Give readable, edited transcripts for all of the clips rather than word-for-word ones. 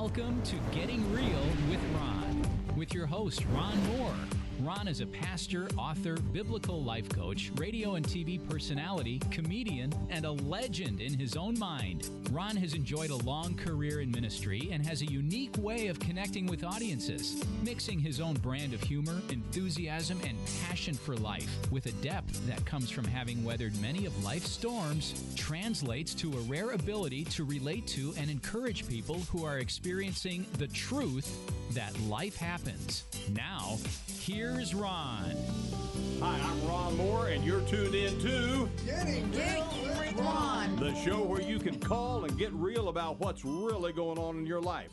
Welcome to Getting Real with Ron, with your host, Ron Moore. Ron is a pastor, author, biblical life coach, radio and TV personality, comedian, and a legend in his own mind. Ron has enjoyed a long career in ministry and has a unique way of connecting with audiences, mixing his own brand of humor, enthusiasm, and passion for life with a depth that comes from having weathered many of life's storms, translates to a rare ability to relate to and encourage people who are experiencing the truth that life happens. Now, here's Ron. Hi, I'm Ron Moore, and you're tuned in to Getting Real with Ron, the show where you can call and get real about what's really going on in your life.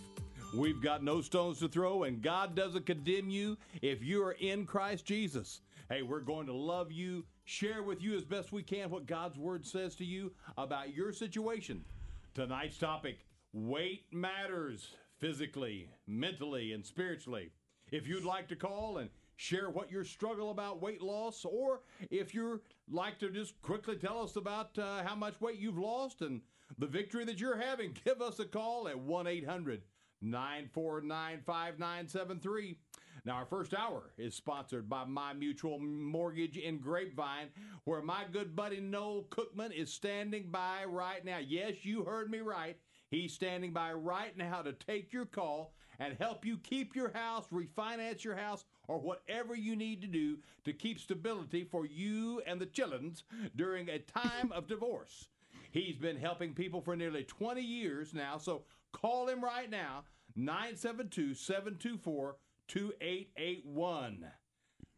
We've got no stones to throw, and God doesn't condemn you if you are in Christ Jesus. Hey, we're going to love you, share with you as best we can what God's Word says to you about your situation. Tonight's topic, weight matters physically, mentally, and spiritually. If you'd like to call and share what your struggle about weight loss, or if you'd like to just quickly tell us about how much weight you've lost and the victory that you're having, give us a call at 1-800-949-5973. Now, our first hour is sponsored by My Mutual Mortgage in Grapevine, where my good buddy Noel Cookman is standing by right now. Yes, you heard me right. He's standing by right now to take your call and help you keep your house, refinance your house, or whatever you need to do to keep stability for you and the childrens during a time of divorce. He's been helping people for nearly 20 years now, so call him right now, 972-724-2881.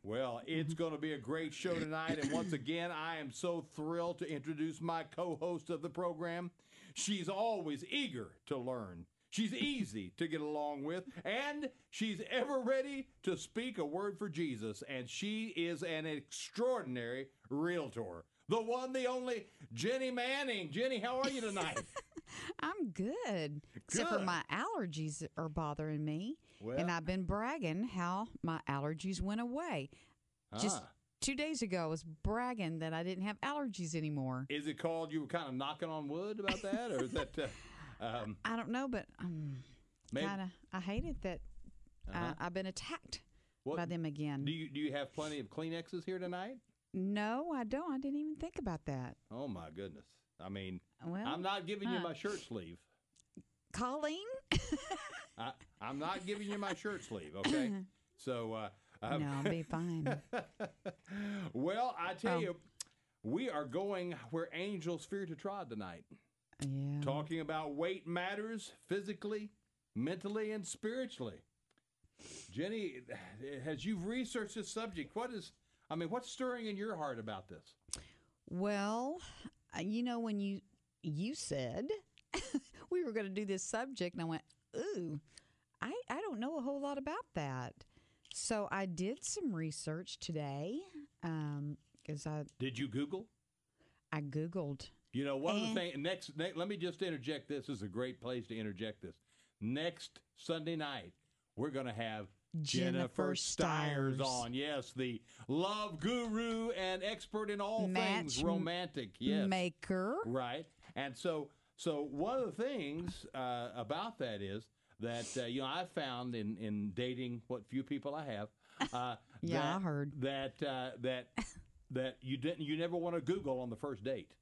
Well, it's going to be a great show tonight, and once again, I am so thrilled to introduce my co-host of the program. She's always eager to learn. She's easy to get along with, and she's ever ready to speak a word for Jesus, and she is an extraordinary realtor. The one, the only, Jenny Manning. Jenny, how are you tonight? I'm good. Except for my allergies are bothering me. Well, and I've been bragging how my allergies went away. Just 2 days ago, I was bragging that I didn't have allergies anymore. Is it called you were kind of knocking on wood about that, or is that... I don't know, but maybe, I hate it that I've been attacked by them again. Do you have plenty of Kleenexes here tonight? No, I don't. I didn't even think about that. Oh, my goodness. I mean, well, I'm not giving you my shirt sleeve. Colleen? I'm not giving you my shirt sleeve, okay? So... no, I'll be fine. Well, I tell you, we are going where angels fear to trod tonight. Yeah. Talking about weight matters physically, mentally, and spiritually. Jenny, as you've researched this subject, what's stirring in your heart about this? Well, when you said we were going to do this subject, and I went, ooh, I don't know a whole lot about that. So I did some research today. Did you Google? I Googled. You know, one of the things, next, let me just interject this. This is a great place to interject this. Next Sunday night, we're going to have Jennifer Stiers on. Yes, the love guru and expert in all things romantic. Yes. Maker. Right. And so one of the things about that is that, I've found in dating what few people I have. I heard. That you never want to Google on the first date.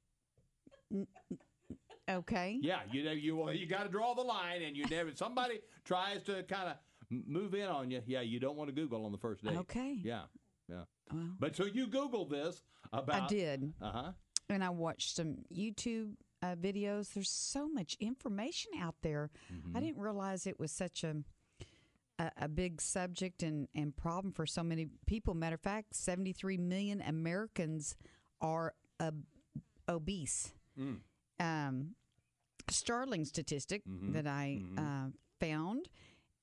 Okay. Yeah, you got to draw the line, and somebody tries to kind of move in on you. Yeah, you don't want to Google on the first date. Okay. Yeah. Well, but so you Googled this about. I did. Uh-huh. And I watched some YouTube videos. There's so much information out there. Mm-hmm. I didn't realize it was such a big subject and problem for so many people. Matter of fact, 73 million Americans are obese. Startling statistic that I found.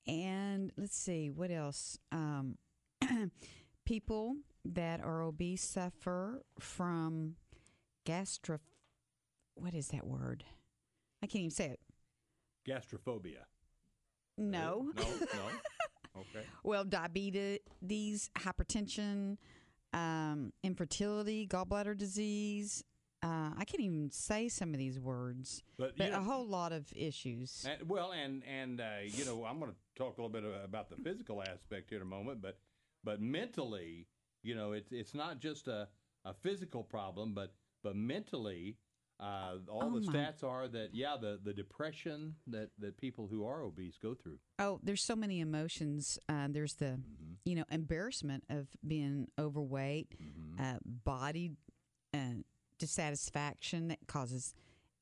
And let's see, what else? People that are obese suffer from what is that word? I can't even say it. Gastrophobia. No. No. Okay. Well, diabetes, hypertension, infertility, gallbladder disease, I can't even say some of these words, but a whole lot of issues. I'm going to talk a little bit about the physical aspect here in a moment, but mentally, it's not just a physical problem, but mentally, all the stats are that the depression that people who are obese go through. Oh, there's so many emotions. There's the embarrassment of being overweight, body dissatisfaction that causes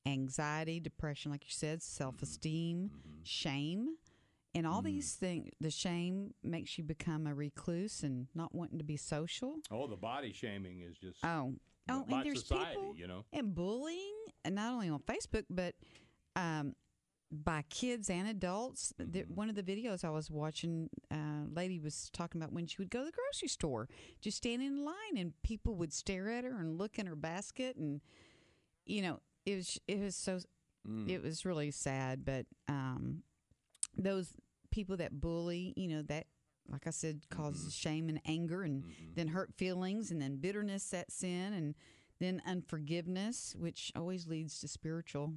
anxiety, depression, like you said, self-esteem, shame. And all these things, the shame makes you become a recluse and not wanting to be social. Oh, the body shaming is just and there's society, people and bullying, and not only on Facebook, but by kids and adults. One of the videos I was watching, lady was talking about when she would go to the grocery store, just standing in line, and people would stare at her and look in her basket, and it was really sad. But those people that bully, that, like I said, causes shame and anger, and then hurt feelings, and then bitterness sets in, and then unforgiveness, which always leads to spiritual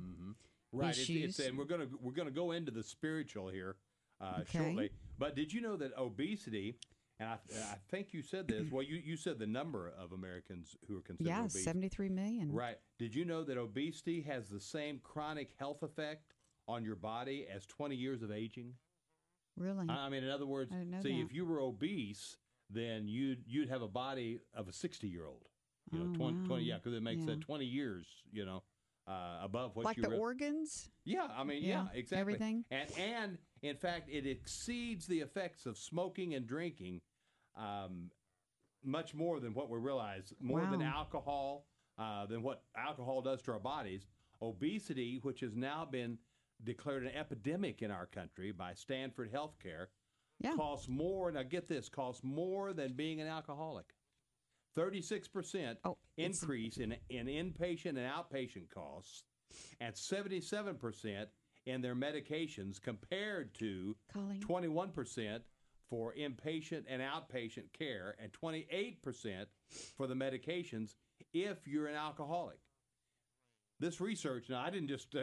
issues. And we're gonna go into the spiritual here shortly. But did you know that obesity, and I think you said this, well, you said the number of Americans who are considered obese. 73 million. Right. Did you know that obesity has the same chronic health effect on your body as 20 years of aging? Really? I mean, in other words, if you were obese, then you'd have a body of a 60-year-old. 20, because it makes 20 years, above what like you the organs. Yeah, I mean, exactly. Everything. And in fact, it exceeds the effects of smoking and drinking, much more than what we realize. More than alcohol, than what alcohol does to our bodies. Obesity, which has now been declared an epidemic in our country by Stanford Healthcare, costs more. Now, get this: costs more than being an alcoholic. 36% increase in inpatient and outpatient costs, and 77% in their medications, compared to 21% for inpatient and outpatient care, and 28% for the medications if you're an alcoholic. This research, now I didn't just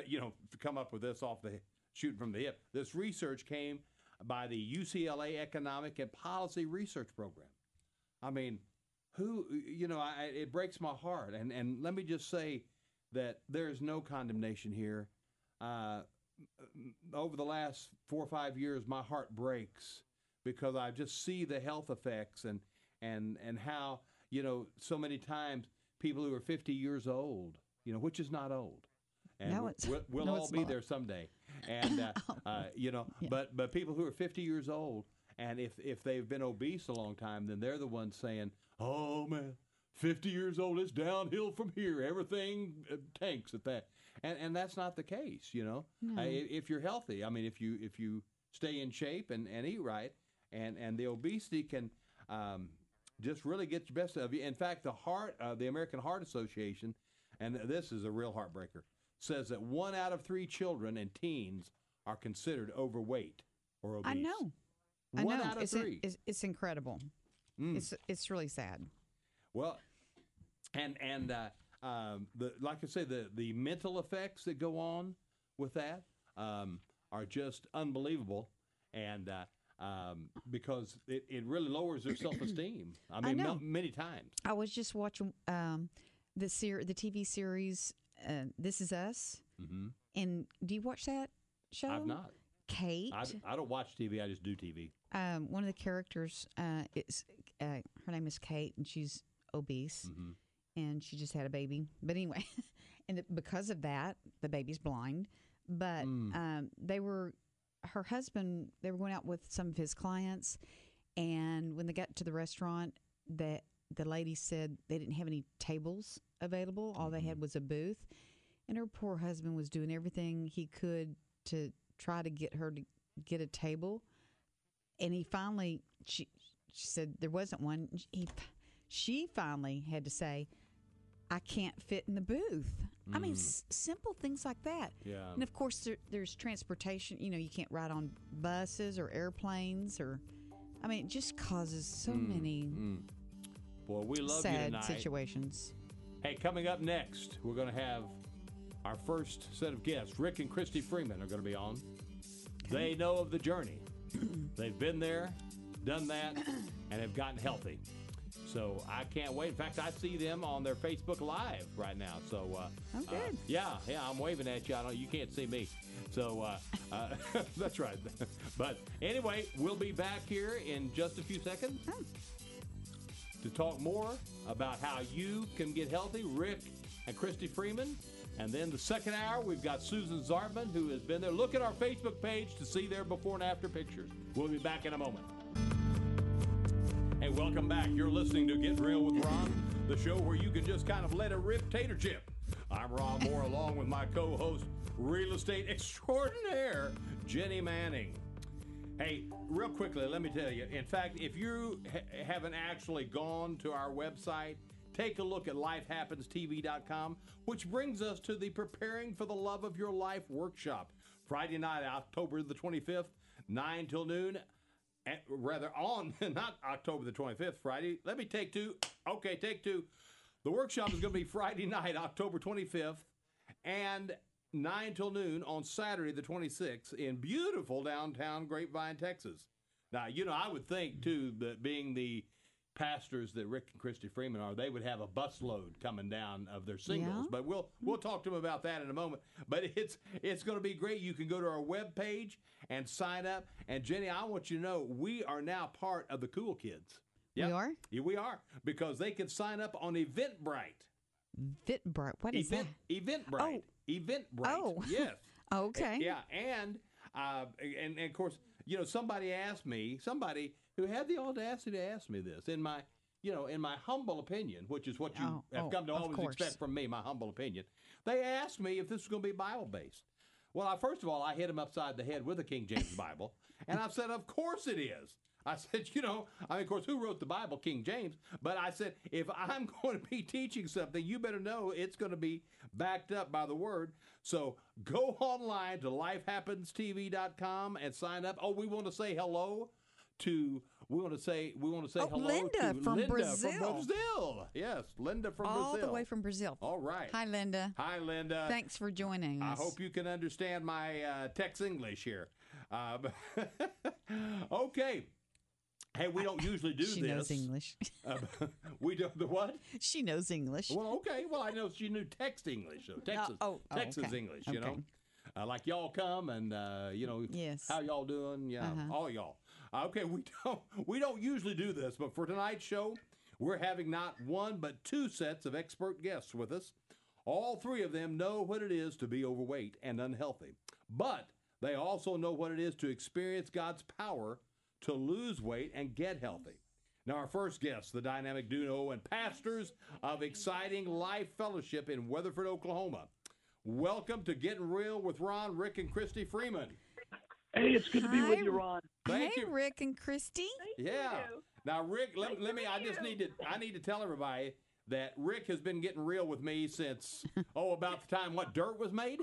come up with this off the shooting from the hip. This research came by the UCLA Economic and Policy Research Program. I mean, it breaks my heart. And let me just say that there's no condemnation here. Over the last 4 or 5 years, my heart breaks because I just see the health effects and how, so many times people who are 50 years old, which is not old. And we'll all be there someday. And, but people who are 50 years old, and if they've been obese a long time, then they're the ones saying, oh, man, 50 years old, it's downhill from here. Everything tanks at that. And that's not the case, No. If you're healthy, I mean, if you stay in shape and eat right, and the obesity can just really get the best of you. In fact, the American Heart Association, and this is a real heartbreaker, says that 1 out of 3 children and teens are considered overweight or obese. I know. 1 out of 3. It's incredible. It's really sad. Well, and like I say, the mental effects that go on with that are just unbelievable, and because it really lowers their self-esteem. I mean, many times. I was just watching the TV series This Is Us, and do you watch that show? I've not. Kate. I don't watch TV. I just do TV. One of the characters is her name is Kate, and she's obese, and she just had a baby. But anyway, because of that, the baby's blind. But her husband, they were going out with some of his clients, and when they got to the restaurant, the lady said they didn't have any tables available. All they had was a booth, and her poor husband was doing everything he could to try to get her to get a table. And he finally, she said there wasn't one. She finally had to say, I can't fit in the booth. I mean, simple things like that. Yeah. And of course, there's transportation. You can't ride on buses or airplanes, I mean, it just causes so many Boy, we love sad you tonight. situations. Hey, coming up next, we're going to have our first set of guests. Rick and Christy Freeman are going to be on. They know of the journey. They've been there, done that, and have gotten healthy. So I can't wait. In fact, I see them on their Facebook Live right now. So, good. Yeah, I'm waving at you. You can't see me. So that's right. But anyway, we'll be back here in just a few seconds to talk more about how you can get healthy. Rick and Christy Freeman. And then the second hour, we've got Susan Zartman, who has been there. Look at our Facebook page to see their before and after pictures. We'll be back in a moment. Hey, welcome back. You're listening to Get Real with Ron, the show where you can just kind of let it rip tater chip. I'm Ron Moore, along with my co-host, real estate extraordinaire, Jenny Manning. Hey, real quickly, let me tell you. In fact, if you haven't actually gone to our website, take a look at lifehappenstv.com, which brings us to the Preparing for the Love of Your Life workshop. Friday night, October the 25th, 9 till noon. Not October the 25th, Friday. Let me take two. Okay, take two. The workshop is going to be Friday night, October 25th, and 9 till noon on Saturday the 26th in beautiful downtown Grapevine, Texas. Now, I would think, too, that being the pastors that Rick and Christy Freeman are, they would have a busload coming down of their singles. Yeah. But we'll talk to them about that in a moment. But it's going to be great. You can go to our webpage and sign up. And Jenny, I want you to know we are now part of the cool kids. Yep. We are? Yeah, we are, because they can sign up on Eventbrite. Eventbrite. What is that? Eventbrite. Oh. Eventbrite. Oh. Yes. Okay. Yeah, and of course, somebody somebody who had the audacity to ask me this in my humble opinion, which is what you have come to always expect from me, my humble opinion. They asked me if this was going to be Bible-based. Well, first of all, I hit them upside the head with a King James Bible, and I said, of course it is. I said, of course, who wrote the Bible? King James. But I said, if I'm going to be teaching something, you better know it's going to be backed up by the Word. So go online to lifehappenstv.com and sign up. Oh, we want to say hello to hello Linda to from Linda Brazil. from Brazil. Yes, Linda from Brazil. All the way from Brazil. All right. Hi, Linda. Hi, Linda. Thanks for joining us. I hope you can understand my Tex English here. Okay. Hey, we don't usually do this. She knows English. We do the what? She knows English. Well, okay. Well, I know she knew text English, so Texas okay. English, Okay. like y'all come and Yes. how y'all doing? Yeah, all y'all. Okay, we don't usually do this, but for tonight's show, we're having not one but two sets of expert guests with us. All three of them know what it is to be overweight and unhealthy, but they also know what it is to experience God's power to lose weight and get healthy. Now, our first guests, the dynamic duo and pastors of Exciting Life Fellowship in Weatherford, Oklahoma. Welcome to Getting Real with Ron, Rick, and Christy Freeman. Hey, it's good to be with you, Ron. Thank you. Rick and Christy. Yeah. Now, Rick, let me. I need to tell everybody that Rick has been getting real with me since about the time dirt was made.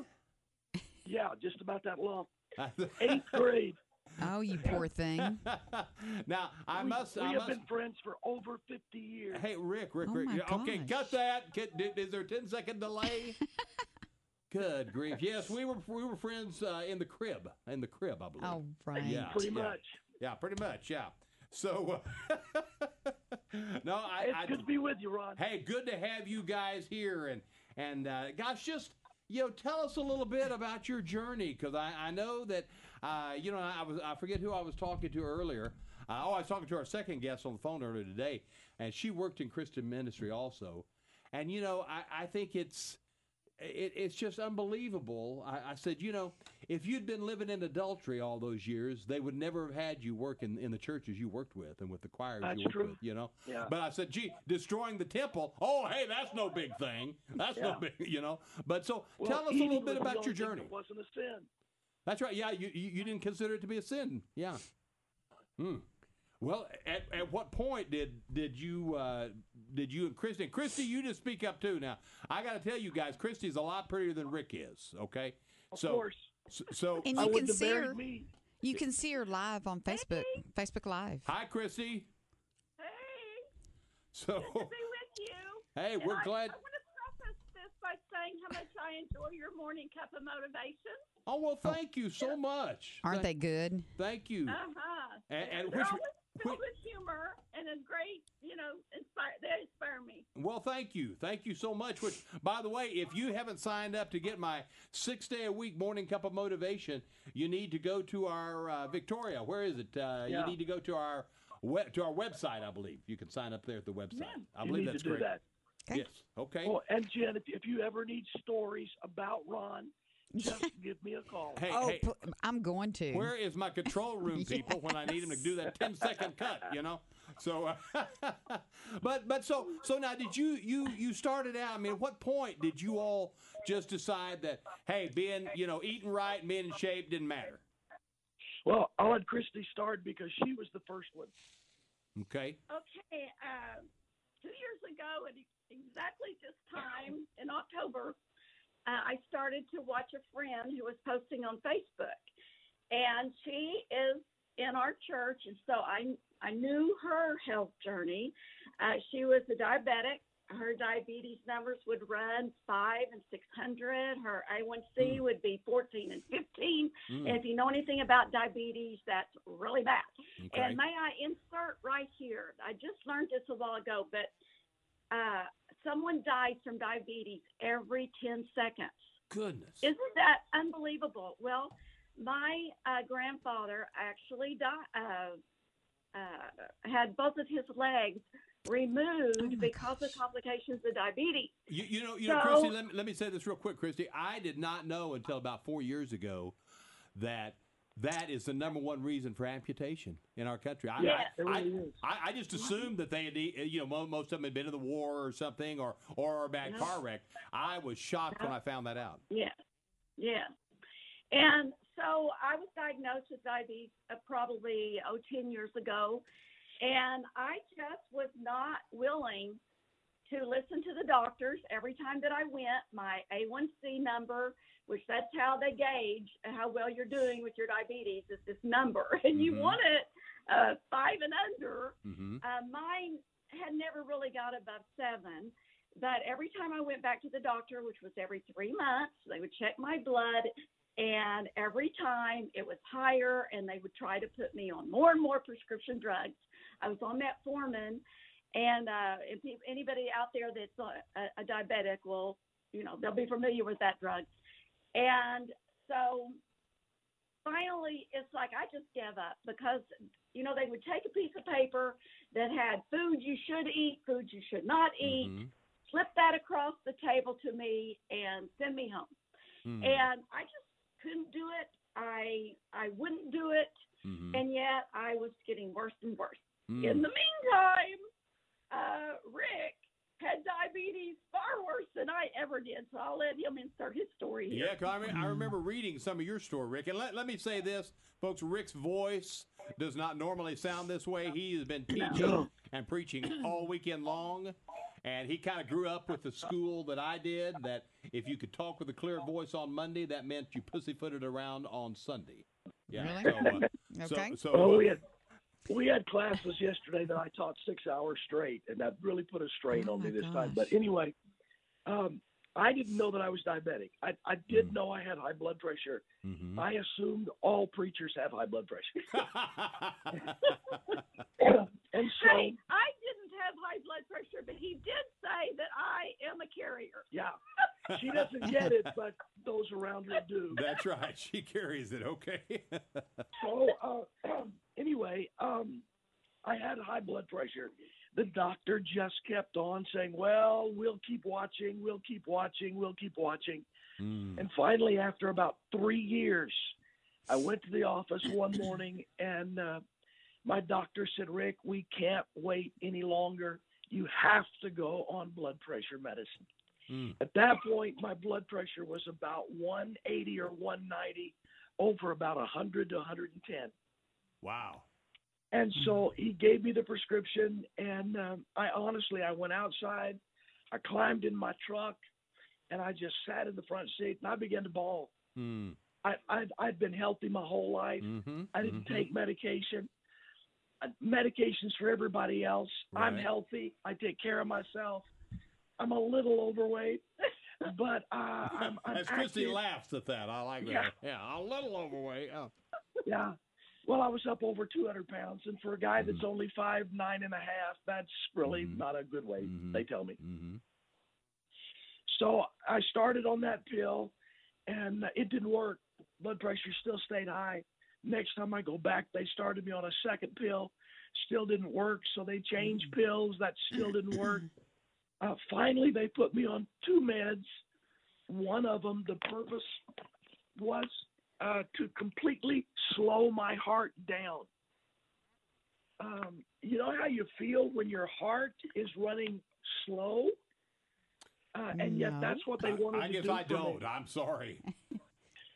Yeah, just about that long. 8th grade. Oh, you poor thing. Now, we have been friends for over 50 years. Hey, Rick. Oh my Okay, gosh. cut that. Is there a 10-second delay? Good grief. Yes, we were friends in the crib, I believe. Oh, right. Yeah, Pretty much. Yeah, pretty much, yeah. So, no, It's good to be with you, Ron. Hey, good to have you guys here. And gosh, just, tell us a little bit about your journey, because I know that, I forget who I was talking to earlier. I was talking to our second guest on the phone earlier today, and she worked in Christian ministry also. And, I think it's just unbelievable. I said, if you'd been living in adultery all those years, they would never have had you work in the churches you worked with and with the choirs you worked with, Yeah. But I said, destroying the temple, hey, that's no big thing. That's no big, But so tell us a little bit about your journey. It wasn't a sin. That's right. Yeah, you didn't consider it to be a sin. Yeah. Well, at what point did you and Christy, you just speak up too. Now, I got to tell you guys, Christy's a lot prettier than Rick is. Okay, Of course. So And I you can wouldn't have see her. married me. You can see her live on Facebook. Facebook Live. hi, Christy. Hey, So good to be with you. hey, And we're glad. I want to by saying how much I enjoy your morning cup of motivation. Oh, well, thank you so much. Aren't they good? Thank you. And they're always filled with humor and a great, they inspire me. Well, thank you. Thank you so much. Which, by the way, if you haven't signed up to get my 6-day-a-week morning cup of motivation, you need to go to our, Victoria, where is it? You need to go to our website, I believe. You can sign up there at the website. I believe that's great. That. Yes. Okay. Oh, and Jen, if you ever need stories about Ron, just give me a call. Hey, I'm going to. Where is my control room people when I need them to do that 10-second cut? So, so now did you started out? I mean, at what point did you all just decide that being eating right and being in shape didn't matter? Well, I'll let Christy start because she was the first one. Okay. Okay. 2 years ago, at exactly this time in October, I started to watch a friend who was posting on Facebook, and she is in our church, and so I knew her health journey. She was a diabetic. Her diabetes numbers would run 500 and 600. Her A1C would be 14 and 15. And if you know anything about diabetes, that's really bad. Okay. And may I insert right here, I just learned this a while ago, but someone dies from diabetes every 10 seconds. Goodness. Isn't that unbelievable? Well, my grandfather actually had both of his legs removed because of complications of diabetes. You know, Christy, let me say this real quick, Christy. I did not know until about 4 years ago that is the number one reason for amputation in our country. I just assumed that they had, most of them had been in the war or something, or a bad car wreck. I was shocked when I found that out. Yeah. And so I was diagnosed with diabetes probably 10 years ago, and I just was not willing to listen to the doctors. Every time that I went, my A1C number, which that's how they gauge how well you're doing with your diabetes, is this number. And you want it 5 and under. Mine had never really got above 7. But every time I went back to the doctor, which was every 3 months, they would check my blood. And every time it was higher, and they would try to put me on more and more prescription drugs. I was on metformin. And if anybody out there that's a diabetic will, they'll be familiar with that drug. And so finally, it's like I just gave up because, they would take a piece of paper that had food you should eat, food you should not eat, flip that across the table to me, and send me home. And I just couldn't do it. I wouldn't do it. And yet I was getting worse and worse. In the meantime, Rick had diabetes far worse than I ever did, so I'll let him insert his story here. Yeah, I remember reading some of your story, Rick. And let me say this, folks, Rick's voice does not normally sound this way. He has been teaching and preaching all weekend long, and he kind of grew up with the school that I did, that if you could talk with a clear voice on Monday, that meant you pussyfooted around on Sunday. Yeah. Really? Okay. We had classes yesterday that I taught 6 hours straight, and that really put a strain on me this time. But anyway, I didn't know that I was diabetic. I did know I had high blood pressure. I assumed all preachers have high blood pressure. And so I didn't have high blood pressure, but he did say that I am a carrier. Yeah. She doesn't get it, but those around her do. That's right. She carries it. Okay. So anyway, I had high blood pressure. The doctor just kept on saying, well, we'll keep watching. And finally, after about 3 years, I went to the office one morning, and my doctor said, Rick, we can't wait any longer. You have to go on blood pressure medicine. At that point, my blood pressure was about 180 or 190 over about 100 to 110. Wow. And so he gave me the prescription, and I went outside. I climbed in my truck, and I just sat in the front seat, and I began to bawl. I'd been healthy my whole life. I didn't take medication. Medications for everybody else. Right. I'm healthy. I take care of myself. I'm a little overweight. But I'm As Christy active. laughs at that, I like that. Yeah. Yeah, a little overweight. Oh. Yeah. Well, I was up over 200 pounds, and for a guy that's only 5'9" and a half, that's really not a good weight. They tell me. Mm-hmm. So I started on that pill, and it didn't work. Blood pressure still stayed high. Next time I go back, they started me on a second pill. Still didn't work, so they changed pills. That still didn't work. Finally, they put me on 2 meds. One of them, the purpose was to completely slow my heart down. You know how you feel when your heart is running slow? And yet that's what they wanted to do. I guess I don't. I'm sorry.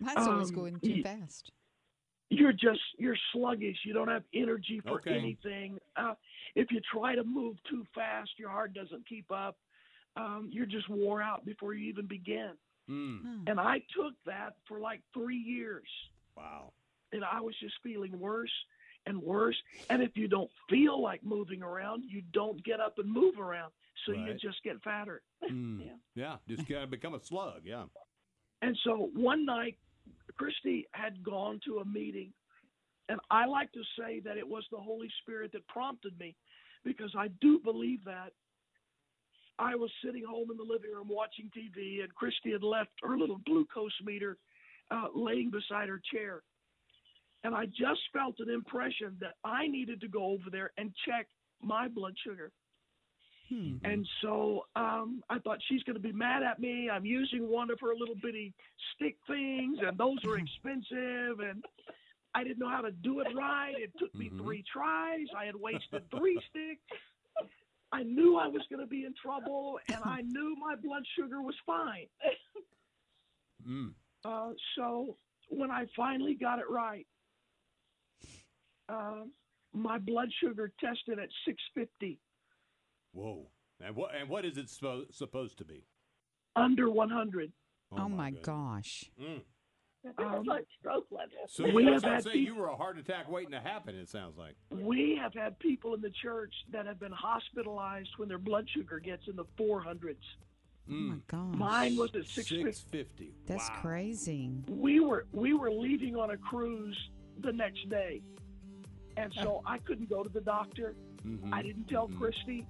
Mine's always going too fast. You're sluggish. You don't have energy for anything. If you try to move too fast, your heart doesn't keep up. You're just wore out before you even begin. And I took that for like 3 years. Wow. And I was just feeling worse and worse. And if you don't feel like moving around, you don't get up and move around. So you just get fatter. Yeah, just kind of become a slug, yeah. And so one night, Christy had gone to a meeting, and I like to say that it was the Holy Spirit that prompted me, because I do believe that. I was sitting home in the living room watching TV, and Christy had left her little glucose meter laying beside her chair. And I just felt an impression that I needed to go over there and check my blood sugar. And so I thought, she's going to be mad at me. I'm using one of her little bitty stick things, and those are expensive, and I didn't know how to do it right. It took me 3 tries. I had wasted 3 sticks. I knew I was going to be in trouble, and I knew my blood sugar was fine. So when I finally got it right, my blood sugar tested at 650. Whoa. And what is it supposed to be? Under 100. Oh my gosh. That's like stroke level. So We have I had say you were a heart attack waiting to happen, it sounds like. We have had people in the church that have been hospitalized when their blood sugar gets in the 400s. Oh my gosh. Mine was at 650. 650. That's crazy. We were leaving on a cruise the next day, and so I couldn't go to the doctor. I didn't tell Christy.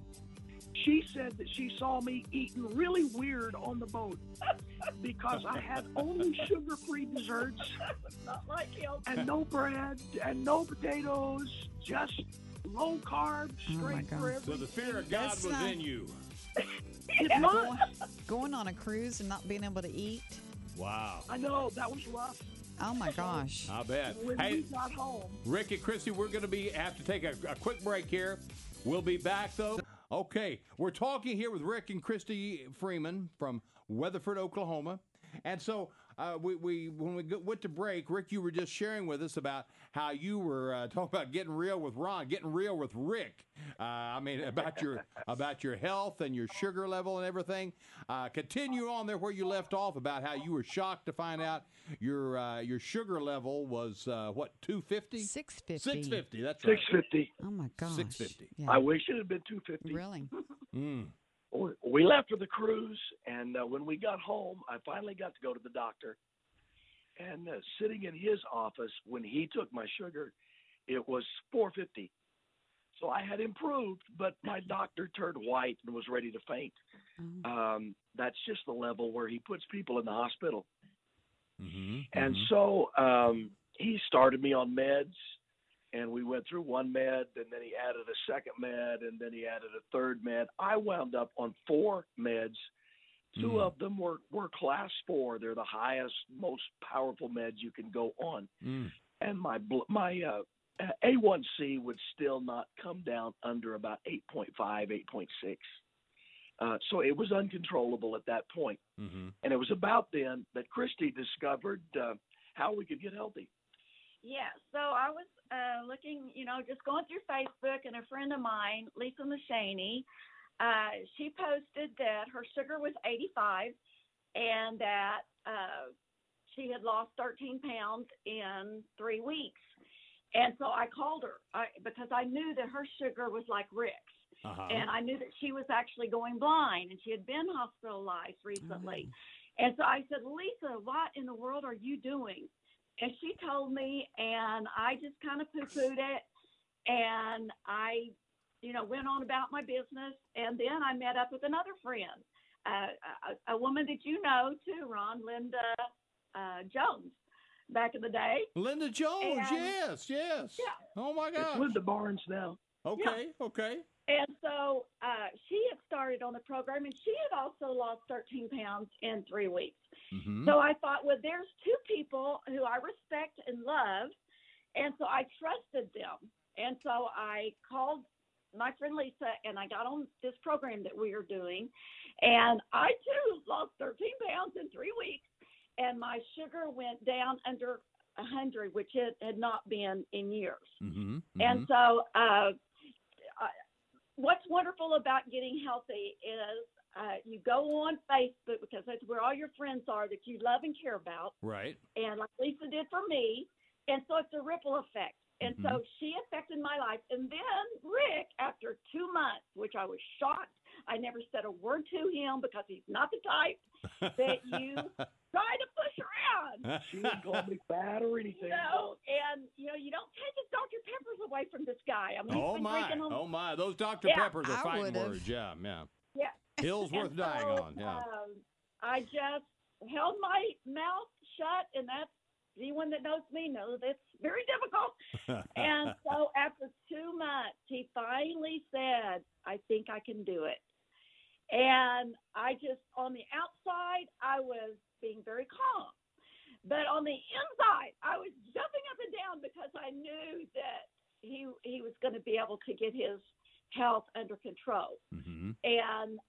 She said that she saw me eating really weird on the boat because I had only sugar-free desserts, Not like him. and no bread and no potatoes, just low carb, straight for everything. So the fear of God was in you. It's not. Going on a cruise and not being able to eat. Wow. I know, that was rough. Oh my gosh. I bet. When Hey, we got home, Rick and Christy, we're going to have to take a quick break here. We'll be back, though. Okay, we're talking here with Rick and Christy Freeman from Weatherford, Oklahoma. And so when we went to break, Rick, you were just sharing with us about how you were talking about getting real with Ron, getting real with Rick. I mean, about your health and your sugar level and everything. Continue on there where you left off about how you were shocked to find out your sugar level was what, 250? 650. 650. That's right. 650. Oh my gosh. 650. Yeah. I wish it had been 250. Really? We left for the cruise, and when we got home, I finally got to go to the doctor. And sitting in his office, when he took my sugar, it was 450. So I had improved, but my doctor turned white and was ready to faint. That's just the level where he puts people in the hospital. And so he started me on meds. And we went through one med, and then he added a second med, and then he added a third med. I wound up on 4 meds. 2 of them were class 4. They're the highest, most powerful meds you can go on. And my A1C would still not come down under about 8.5, 8.6. So it was uncontrollable at that point. And it was about then that Christy discovered how we could get healthy. Yeah, so I was looking, just going through Facebook, and a friend of mine, Lisa Mashaney, she posted that her sugar was 85 and that she had lost 13 pounds in 3 weeks. And so I called her because I knew that her sugar was like Rick's. And I knew that she was actually going blind, and she had been hospitalized recently. And so I said, Lisa, what in the world are you doing? And she told me, and I just kind of poo-pooed it. And I, went on about my business. And then I met up with another friend, a woman that you know too, Ron, Linda Jones, back in the day. Linda Jones, yes. Yeah. Oh, my gosh. It's Linda Barnes now. Okay. And so she had started on the program, and she had also lost 13 pounds in 3 weeks. So I thought, well, there's two people who I respect and love, and so I trusted them. And so I called my friend Lisa, and I got on this program that we are doing, and I, too, lost 13 pounds in 3 weeks, and my sugar went down under 100, which it had not been in years. And so what's wonderful about getting healthy is you go on Facebook, because that's where all your friends are that you love and care about. Right. And like Lisa did for me. And so it's a ripple effect. And so she affected my life. And then Rick, after 2 months, which I was shocked, I never said a word to him because he's not the type that you try to push around. She didn't call me fat or anything. No, and you don't take his Dr. Peppers away from this guy. I mean, he's been drinking them. Oh my, those Dr. Peppers are fighting words. Yeah. Hills worth dying on. Yeah. I just held my mouth shut, and that's anyone that knows me knows it's very difficult. And so after 2 months, he finally said, I think I can do it. And I just, on the outside, I was being very calm. But on the inside, I was jumping up and down because I knew that he was going to be able to get his health under control. And,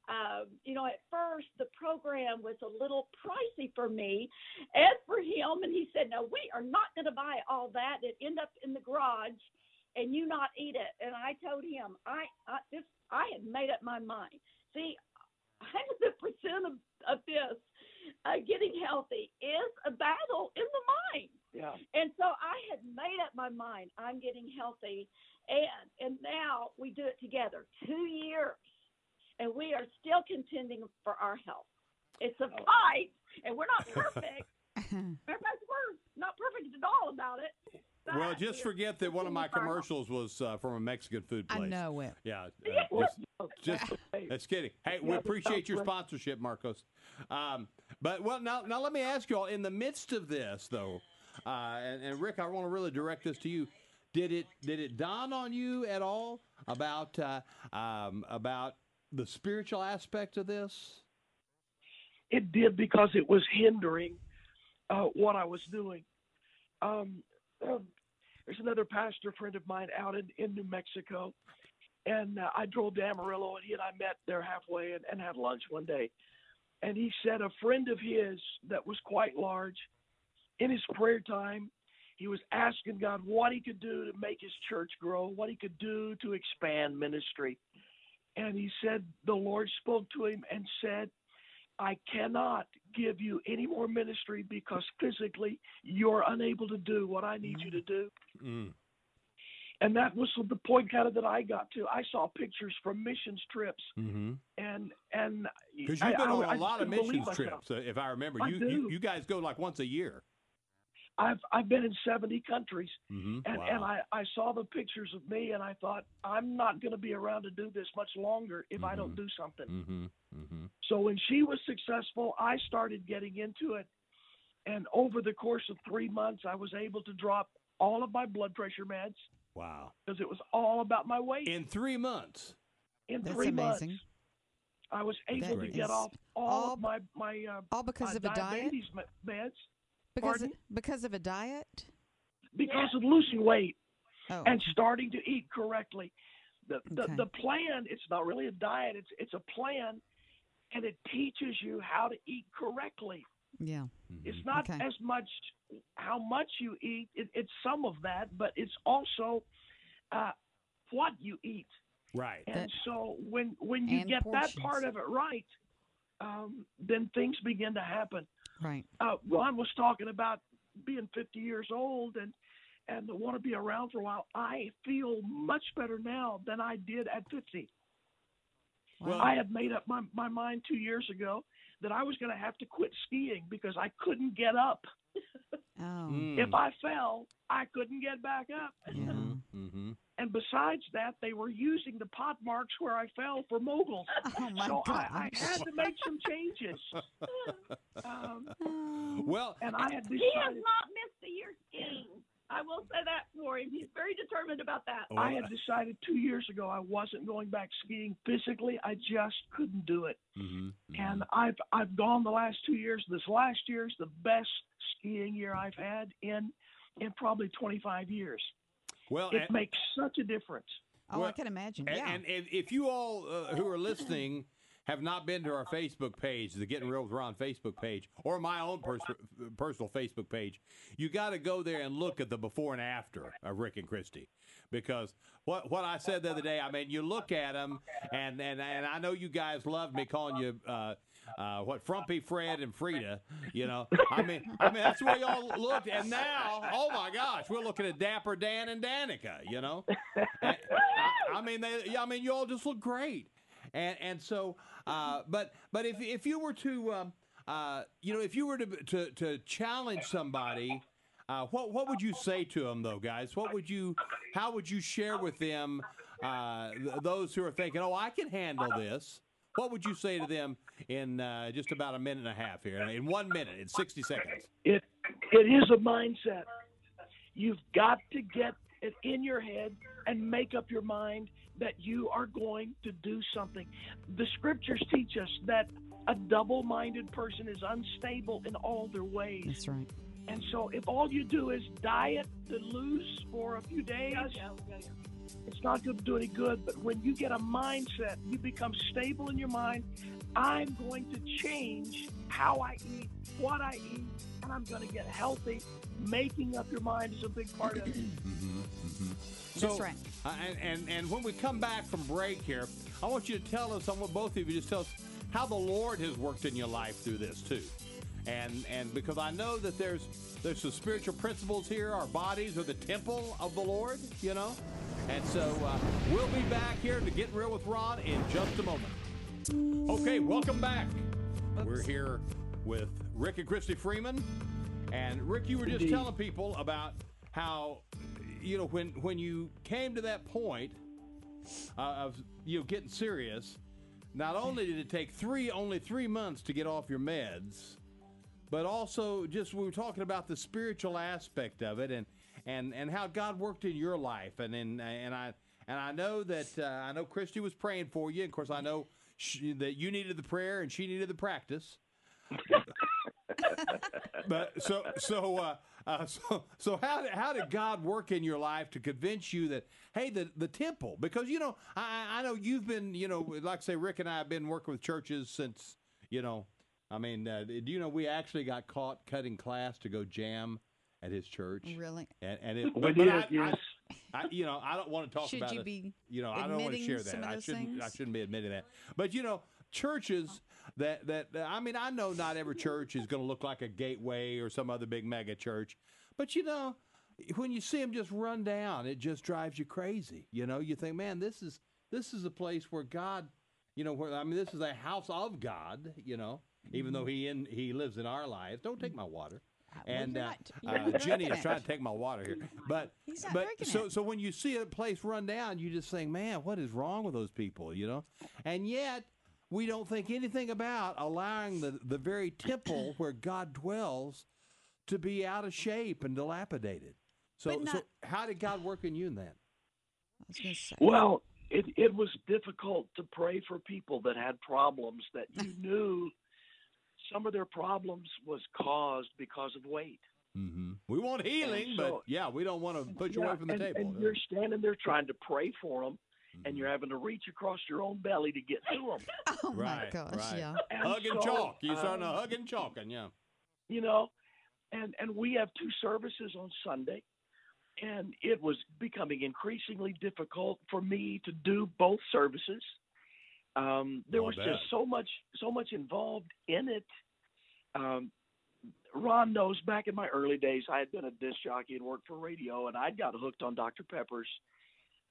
at first, the program was a little pricey for me and for him. And he said, no, we are not going to buy all that. It end up in the garage and you not eat it. And I told him, I had made up my mind. See, 100% of this getting healthy is a battle in the mind. Yeah. And so I had made up my mind. I'm getting healthy. And now we do it together. 2 years. And we are still contending for our health. It's a fight, and we're not perfect. In fact, we're not perfect at all about it. Well, just forget that one of my commercials was from a Mexican food place. I know it. Yeah. That's kidding. Hey, we appreciate your sponsorship, Marcos. But now let me ask you all, in the midst of this, though, and Rick, I want to really direct this to you. Did it dawn on you at all about the spiritual aspect of this? It did, because it was hindering what I was doing. There's another pastor friend of mine out in New Mexico, and I drove to Amarillo, and he and I met there halfway and had lunch one day. And he said a friend of his that was quite large, in his prayer time, he was asking God what he could do to make his church grow, what he could do to expand ministry. And he said the Lord spoke to him and said, I cannot give you any more ministry because physically you're unable to do what I need you to do. And that was the point kind of that I got to. I saw pictures from missions trips, and because you've been on a lot of missions trips, if I remember. You guys go like once a year. I've been in 70 countries, and I saw the pictures of me, and I thought, I'm not going to be around to do this much longer if I don't do something. So when she was successful, I started getting into it, and over the course of 3 months, I was able to drop all of my blood pressure meds. Wow. Because it was all about my weight. In 3 months? In That's 3 months. amazing. I was able to get off all of my all because of a diet? diabetes meds. Because of a diet? Because of losing weight and okay. starting to eat correctly. The plan, it's not really a diet, it's a plan, and it teaches you how to eat correctly. Yeah. It's not as much how much you eat, it's some of that, but it's also what you eat. Right. And so when you get portions. That part of it right, then things begin to happen. Right. Ron was talking about being 50 years old and want to be around for a while. I feel much better now than I did at 50. Wow. I had made up my mind 2 years ago that I was going to have to quit skiing because I couldn't get up. Oh. If I fell, I couldn't get back up. Yeah. And besides that, they were using the pot marks where I fell for moguls. Oh, my So gosh. I had to make some changes. Well, And I had He has decided, not missed a year skiing. I will say that for him. He's very determined about that. I had decided 2 years ago I wasn't going back skiing physically. I just couldn't do it. And I've gone the last 2 years. This last year is the best skiing year I've had in probably 25 years. well, It makes such a difference. Oh, Well, I can imagine. and, Yeah. and if you all who are listening have not been to our Facebook page, the Getting Real with Ron Facebook page, or my own personal Facebook page, you got to go there and look at the before and after of Rick and Christy. Because what I said the other day, I mean, you look at them, and I know you guys loved me calling you Frumpy Fred and Frida, you know. I mean that's the way y'all looked, and now, oh my gosh, we're looking at Dapper Dan and Danica, you know. And, I mean, you all just look great, and so, but if you were to, if you were to challenge somebody, what would you say to them though, guys? How would you share with them, those who are thinking, oh, I can handle this? What would you say to them in just about a minute and a half here, in 1 minute, in 60 seconds? It is a mindset. You've got to get it in your head and make up your mind that you are going to do something. The scriptures teach us that a double-minded person is unstable in all their ways. That's right. And so if all you do is diet to lose for a few days, it's not going to do any good. But when you get a mindset, you become stable in your mind. I'm going to change how I eat, what I eat, and I'm going to get healthy. Making up your mind is a big part of it. That's right. And when we come back from break here, I want you to tell us, I want both of you just tell us how the Lord has worked in your life through this too. And because I know that there's some spiritual principles here. Our bodies are the temple of the Lord, you know. And so we'll be back here to Get Real with Ron in just a moment. Okay, welcome back. We're here with Rick and Christy Freeman. And Rick, you were just telling people about how, you know, when you came to that point of getting serious, not only did it take only 3 months to get off your meds, but also just we were talking about the spiritual aspect of it and how God worked in your life, and I know that I know Christy was praying for you. Of course, I know that you needed the prayer and she needed the practice. But so how did God work in your life to convince you that, hey, the temple, because you know I know you've been, you know, like I say, Rick and I have been working with churches since, you know, I mean, do you know we actually got caught cutting class to go jam at his church? Really? And it, We but did, I, yes. you know, I don't want to talk Should about you it. be You know, I don't want to share admitting some that. of those things? I shouldn't be admitting that. But you know, churches that I mean, I know not every church is going to look like a Gateway or some other big mega church, but you know, when you see them just run down, it just drives you crazy. You know, you think, man, this is a place where God, you know, where I mean, this is a house of God. You know, even though he lives in our lives. Don't take my water. And Jenny is trying to take my water here, but He's not drinking it. so when you see a place run down, you just think, man, what is wrong with those people? You know, and yet we don't think anything about allowing the very temple where God dwells to be out of shape and dilapidated. So how did God work in you then? I was going to say. Well, it was difficult to pray for people that had problems that you knew some of their problems was caused because of weight. Mm-hmm. We want healing, but yeah, we don't want to put you away from the table. And you're standing there trying to pray for them, and you're having to reach across your own belly to get to them. Oh, my gosh, right. yeah. Hug and chalk. You're starting to hug and chalking, yeah. You know, and we have 2 services on Sunday, and it was becoming increasingly difficult for me to do both services. There was just so much involved in it. Ron knows back in my early days, I had been a disc jockey and worked for radio, and I'd got hooked on Dr. Pepper's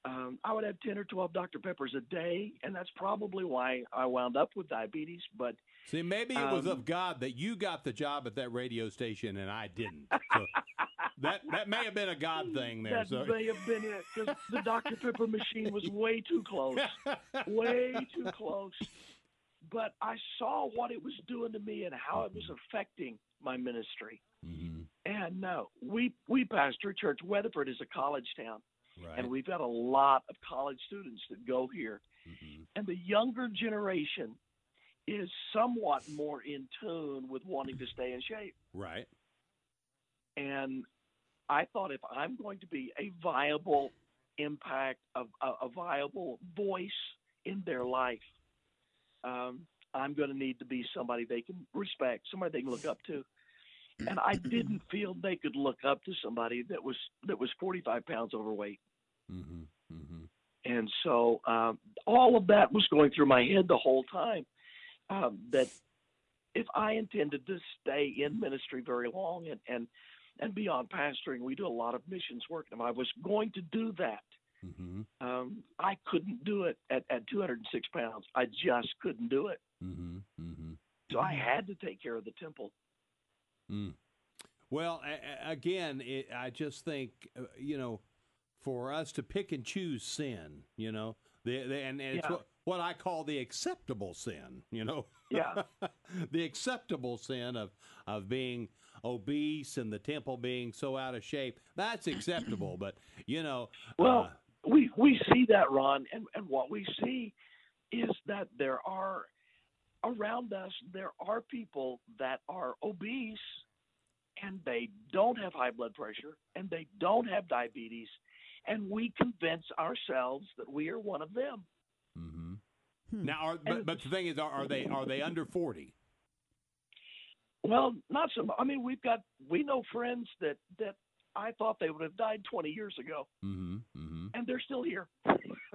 I would have 10 or 12 Dr. Peppers a day, and that's probably why I wound up with diabetes. But see, maybe it was of God that you got the job at that radio station and I didn't. So that may have been a God thing there. That may have been it, because the Dr. Pepper machine was way too close, way too close. But I saw what it was doing to me and how it was affecting my ministry. Mm-hmm. And we pastor a church. Weatherford is a college town. Right. And we've got a lot of college students that go here. Mm-hmm. And the younger generation is somewhat more in tune with wanting to stay in shape. Right. And I thought, if I'm going to be a viable impact, a viable voice in their life, I'm going to need to be somebody they can respect, somebody they can look up to. And I didn't feel they could look up to somebody that was 45 pounds overweight. Mm-hmm. Mm-hmm. And so all of that was going through my head the whole time, that if I intended to stay in ministry very long and beyond pastoring, we do a lot of missions work. And if I was going to do that, Mm-hmm. I couldn't do it at 206 pounds. I just couldn't do it. Mm-hmm. Mm-hmm. So I had to take care of the temple. Mm. Well, again, I just think, for us to pick and choose sin, and it's what I call the acceptable sin, Yeah. the acceptable sin of being obese and the temple being so out of shape, that's acceptable. But, well, we see that, Ron, and what we see is that there are people that are obese and they don't have high blood pressure and they don't have diabetes, and we convince ourselves that we are one of them. Mm-hmm. Now, but the thing is, are they under 40? Well, not so much. I mean, we know friends that I thought they would have died 20 years ago, mm-hmm. Mm-hmm. and they're still here.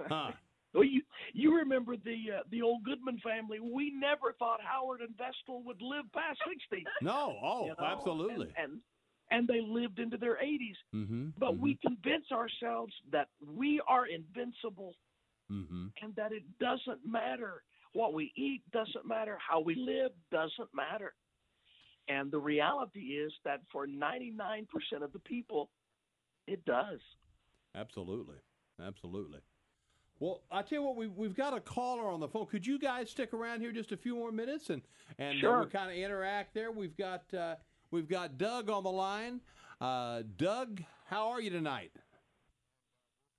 Huh. Well, you remember the old Goodman family? We never thought Howard and Vestal would live past 60. No, absolutely. And they lived into their 80s. Mm-hmm. But mm-hmm. we convince ourselves that we are invincible, mm-hmm. and that it doesn't matter what we eat, doesn't matter how we live, doesn't matter. And the reality is that for 99% of the people, it does. Absolutely. Absolutely. Well, I tell you what, we've got a caller on the phone. Could you guys stick around here just a few more minutes and sure. We'll kind of interact there? We've got Doug on the line. Doug, how are you tonight?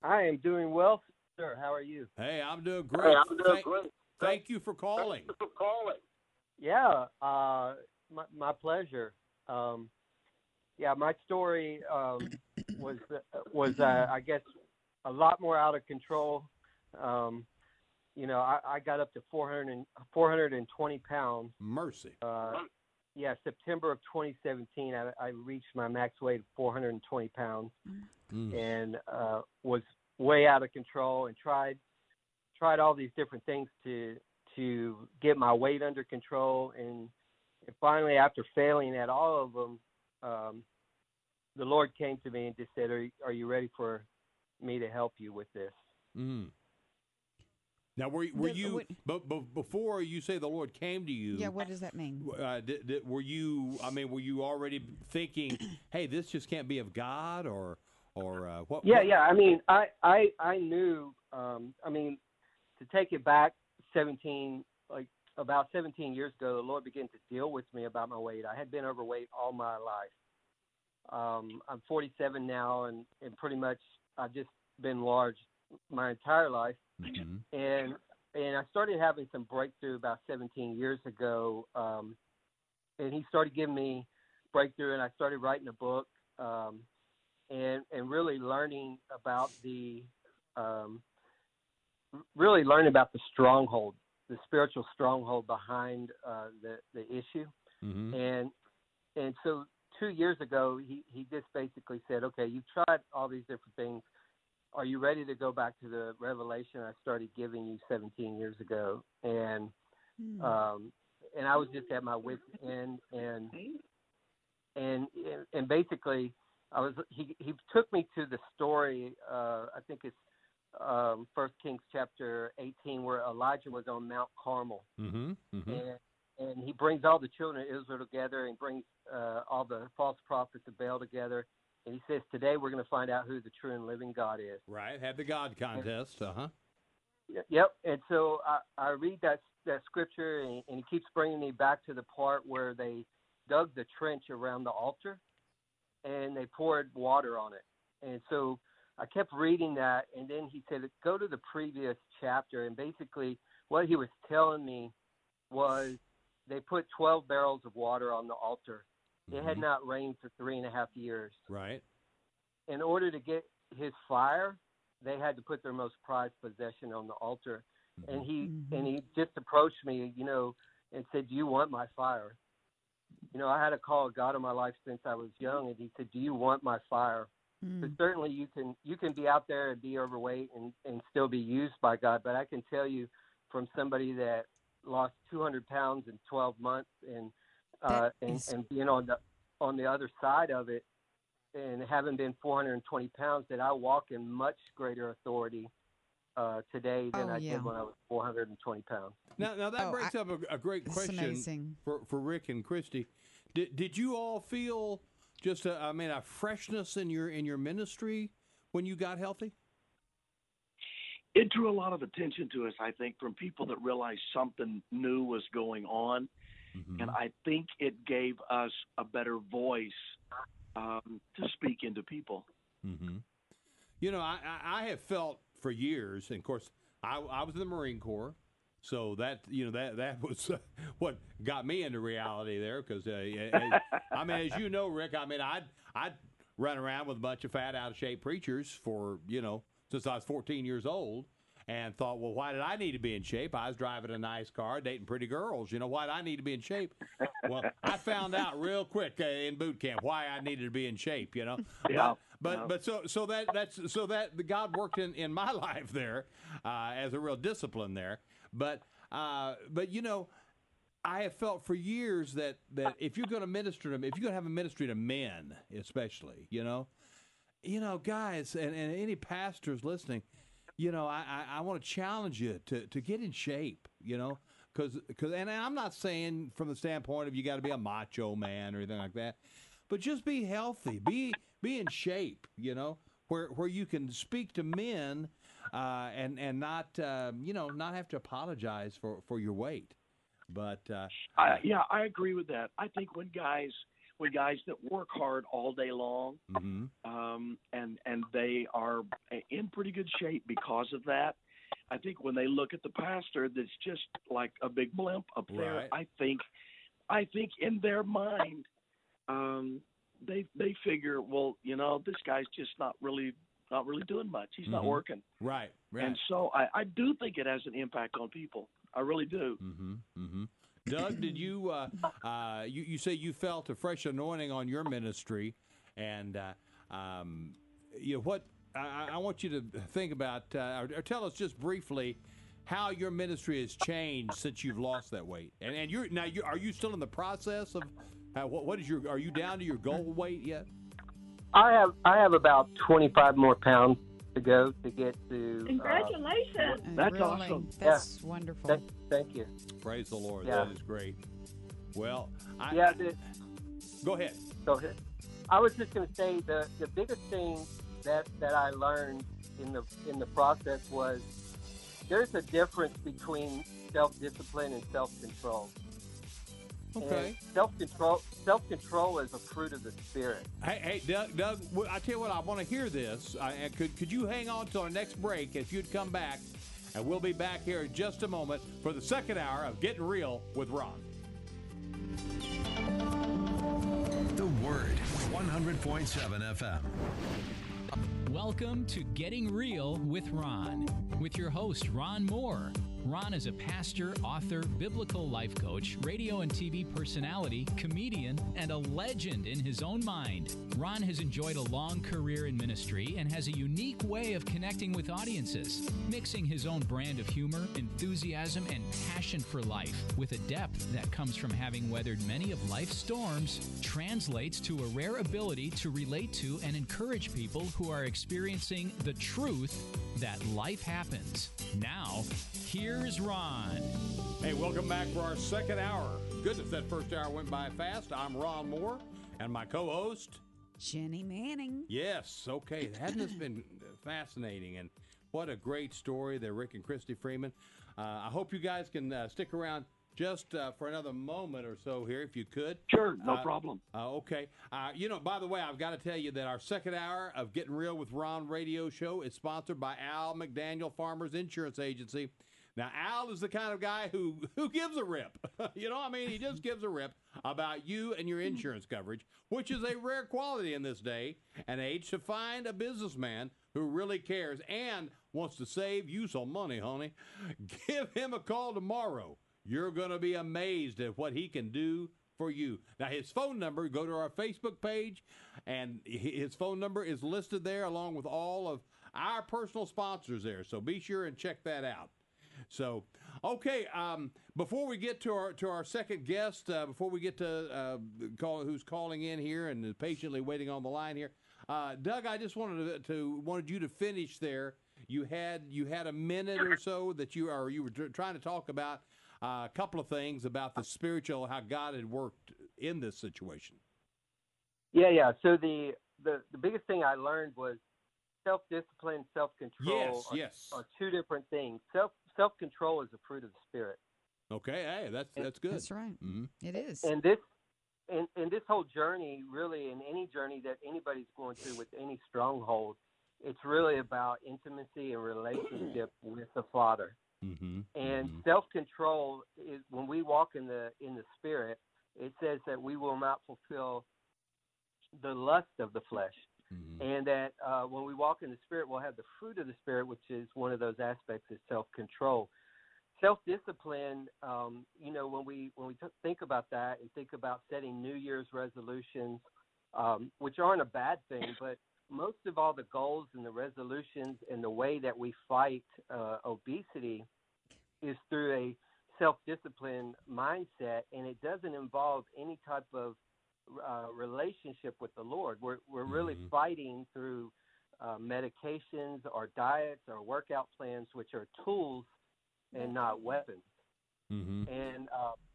I am doing well, sir. How are you? Hey, I'm doing great. Great. Thank you for calling. Yeah, my pleasure. My story was I guess a lot more out of control. I got up to 420 pounds. Mercy. September of 2017, I reached my max weight of 420 pounds, and was way out of control, and tried all these different things to get my weight under control, and finally, after failing at all of them, the Lord came to me and just said, "Are you ready for me to help you with this?" Mm. Now, were you? But before you say the Lord came to you, yeah, what does that mean? Were you? I mean, were you already thinking, "Hey, this just can't be of God," or what? Yeah. I mean, I knew. To take it back 17, about 17 years ago, the Lord began to deal with me about my weight. I had been overweight all my life. I'm 47 now, and pretty much I've just been large my entire life. Mm-hmm. And I started having some breakthrough about 17 years ago, and He started giving me breakthrough, and I started writing a book, and really learning about the stronghold, the spiritual stronghold behind the issue. Mm-hmm. And so 2 years ago, he just basically said, "Okay, you've tried all these different things. Are you ready to go back to the revelation I started giving you 17 years ago?" And I was just at my wit's end, and basically he took me to the story. I think it's 1 Kings chapter 18, where Elijah was on Mount Carmel. And he brings all the children of Israel together and brings all the false prophets of Baal together. And he says, today we're going to find out who the true and living God is. Right. Had the God contest. Yep. And so I read that scripture, and he keeps bringing me back to the part where they dug the trench around the altar, and they poured water on it. And so I kept reading that, and then he said, go to the previous chapter. And basically what he was telling me was they put 12 barrels of water on the altar. It had not rained for 3.5 years. Right. In order to get his fire, they had to put their most prized possession on the altar. And he just approached me, and said, do you want my fire? I had a call of God in my life since I was young, and he said, do you want my fire? But certainly you can be out there and be overweight and still be used by God. But I can tell you from somebody that lost 200 pounds in 12 months and being on the other side of it and having been 420 pounds, that I walk in much greater authority today than I did when I was 420 pounds. Now that brings up a great question for Rick and Christy. Did you all feel just a freshness in your ministry when you got healthy? It drew a lot of attention to us, I think, from people that realized something new was going on. And I think it gave us a better voice to speak into people. I have felt for years, and of course, I was in the Marine Corps, so that was what got me into reality there. Because as you know, Rick, I'd run around with a bunch of fat, out of shape preachers for since I was 14 years old. And thought, well, why did I need to be in shape? I was driving a nice car, dating pretty girls. Why did I need to be in shape? Well, I found out real quick in boot camp why I needed to be in shape. Yeah. But so that God worked in my life there as a real discipline there. But I have felt for years that if you're going to minister to them, if you're going to have a ministry to men, especially, guys, and any pastors listening. I want to challenge you to get in shape, because and I'm not saying from the standpoint of you got to be a macho man or anything like that, but just be healthy, be in shape, where you can speak to men and not not have to apologize for your weight. But I agree with that. I think when guys that work hard all day long, and they are in pretty good shape because of that, I think when they look at the pastor that's just like a big blimp up there, I think in their mind, they figure, well, this guy's just not really doing much. He's not working. Right. And so I do think it has an impact on people. I really do. Doug, did you you say you felt a fresh anointing on your ministry, and what I want you to think about or tell us just briefly how your ministry has changed since you've lost that weight, and are you still in the process of are you down to your goal weight yet? I have about 25 more pounds to go to get to. Congratulations! That's awesome. That's wonderful. Thank you. Praise the Lord. Yeah. That is great. Well, go ahead. I was just going to say the biggest thing that I learned in the process was there's a difference between self-discipline and self-control. Okay. And self-control is a fruit of the Spirit. Hey, Doug, I tell you what, I want to hear this. Could you hang on till our next break if you'd come back, and we'll be back here in just a moment for the second hour of Getting Real with Ron. The Word, 100.7 FM. Welcome to Getting Real with Ron, with your host, Ron Moore. Ron is a pastor, author, biblical life coach, radio and TV personality, comedian, and a legend in his own mind. Ron has enjoyed a long career in ministry and has a unique way of connecting with audiences, mixing his own brand of humor, enthusiasm, and passion for life with a depth that comes from having weathered many of life's storms, translates to a rare ability to relate to and encourage people who are experiencing the truth that life happens. Now, here's Ron. Hey, welcome back for our second hour. Goodness, that first hour went by fast. I'm Ron Moore, and my co-host, Jenny Manning. Yes, okay. Hasn't this been fascinating? And what a great story there, Rick and Christy Freeman. I hope you guys can stick around just for another moment or so here, if you could. Sure, no problem. Okay. By the way, I've got to tell you that our second hour of Getting Real with Ron radio show is sponsored by Al McDaniel Farmers Insurance Agency. Now, Al is the kind of guy who gives a rip. He just gives a rip about you and your insurance coverage, which is a rare quality in this day and age to find a businessman who really cares and wants to save you some money, honey. Give him a call tomorrow. You're going to be amazed at what he can do for you. Now, his phone number, go to our Facebook page, and his phone number is listed there along with all of our personal sponsors there. So be sure and check that out. So, okay, before we get to our second guest, before we get to who's calling in here and is patiently waiting on the line here, Doug, I just wanted you to finish there. You had a minute or so that you were trying to talk about a couple of things about the spiritual, how God had worked in this situation. Yeah. So the biggest thing I learned was self-discipline, self-control are two different things. Self-control is a fruit of the Spirit. Okay, hey, that's good. That's right. Mm-hmm. It is. And this whole journey, really, in any journey that anybody's going through with any stronghold, it's really about intimacy and relationship with the Father. Mm-hmm. And self-control is when we walk in the Spirit. It says that we will not fulfill the lust of the flesh, and that when we walk in the Spirit, we'll have the fruit of the Spirit, which is one of those aspects is self-control. Self-discipline. When we think about that and think about setting New Year's resolutions, which aren't a bad thing, but most of all the goals and the resolutions and the way that we fight obesity is through a self-discipline mindset, and it doesn't involve any type of relationship with the Lord. We're really fighting through medications or diets or workout plans, which are tools and not weapons. Mm-hmm. And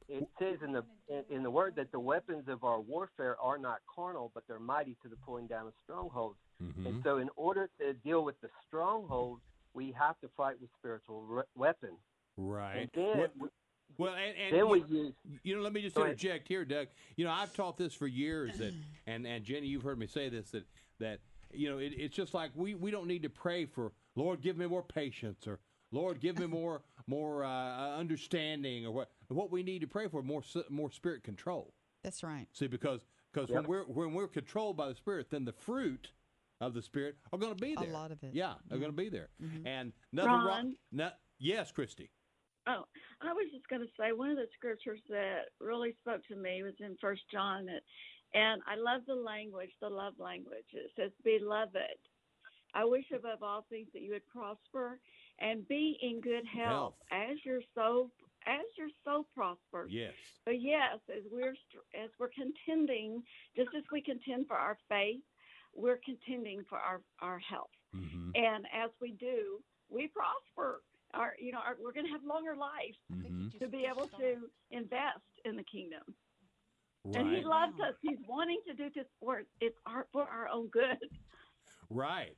it says in the Word that the weapons of our warfare are not carnal, but they're mighty to the pulling down of strongholds. Mm-hmm. And so in order to deal with the strongholds, we have to fight with spiritual weapons. Right. And then, then we use. Let me just interject here, Doug. I've taught this for years, and Jenny, you've heard me say this, that it's just like we don't need to pray for, Lord, give me more patience, or Lord, give me more understanding, or what we need to pray for, more spirit control. That's right. See, because when we're controlled by the Spirit, then the fruit of the Spirit are going to be there. A lot of it. Yeah, they're going to be there. Mm-hmm. And nothing wrong. Yes, Christy. Oh, I was just going to say one of the scriptures that really spoke to me was in 1 John, and I love the love language. It says, "Beloved, I wish above all things that you would prosper and be in good health as your soul prospers." Yes. But yes, as we're contending, just as we contend for our faith, we're contending for our health. Mm-hmm. And as we do, we prosper. We're going to have longer lives to be able to invest in the kingdom. Right. And He loves us. He's wanting to do this for our own good. Right.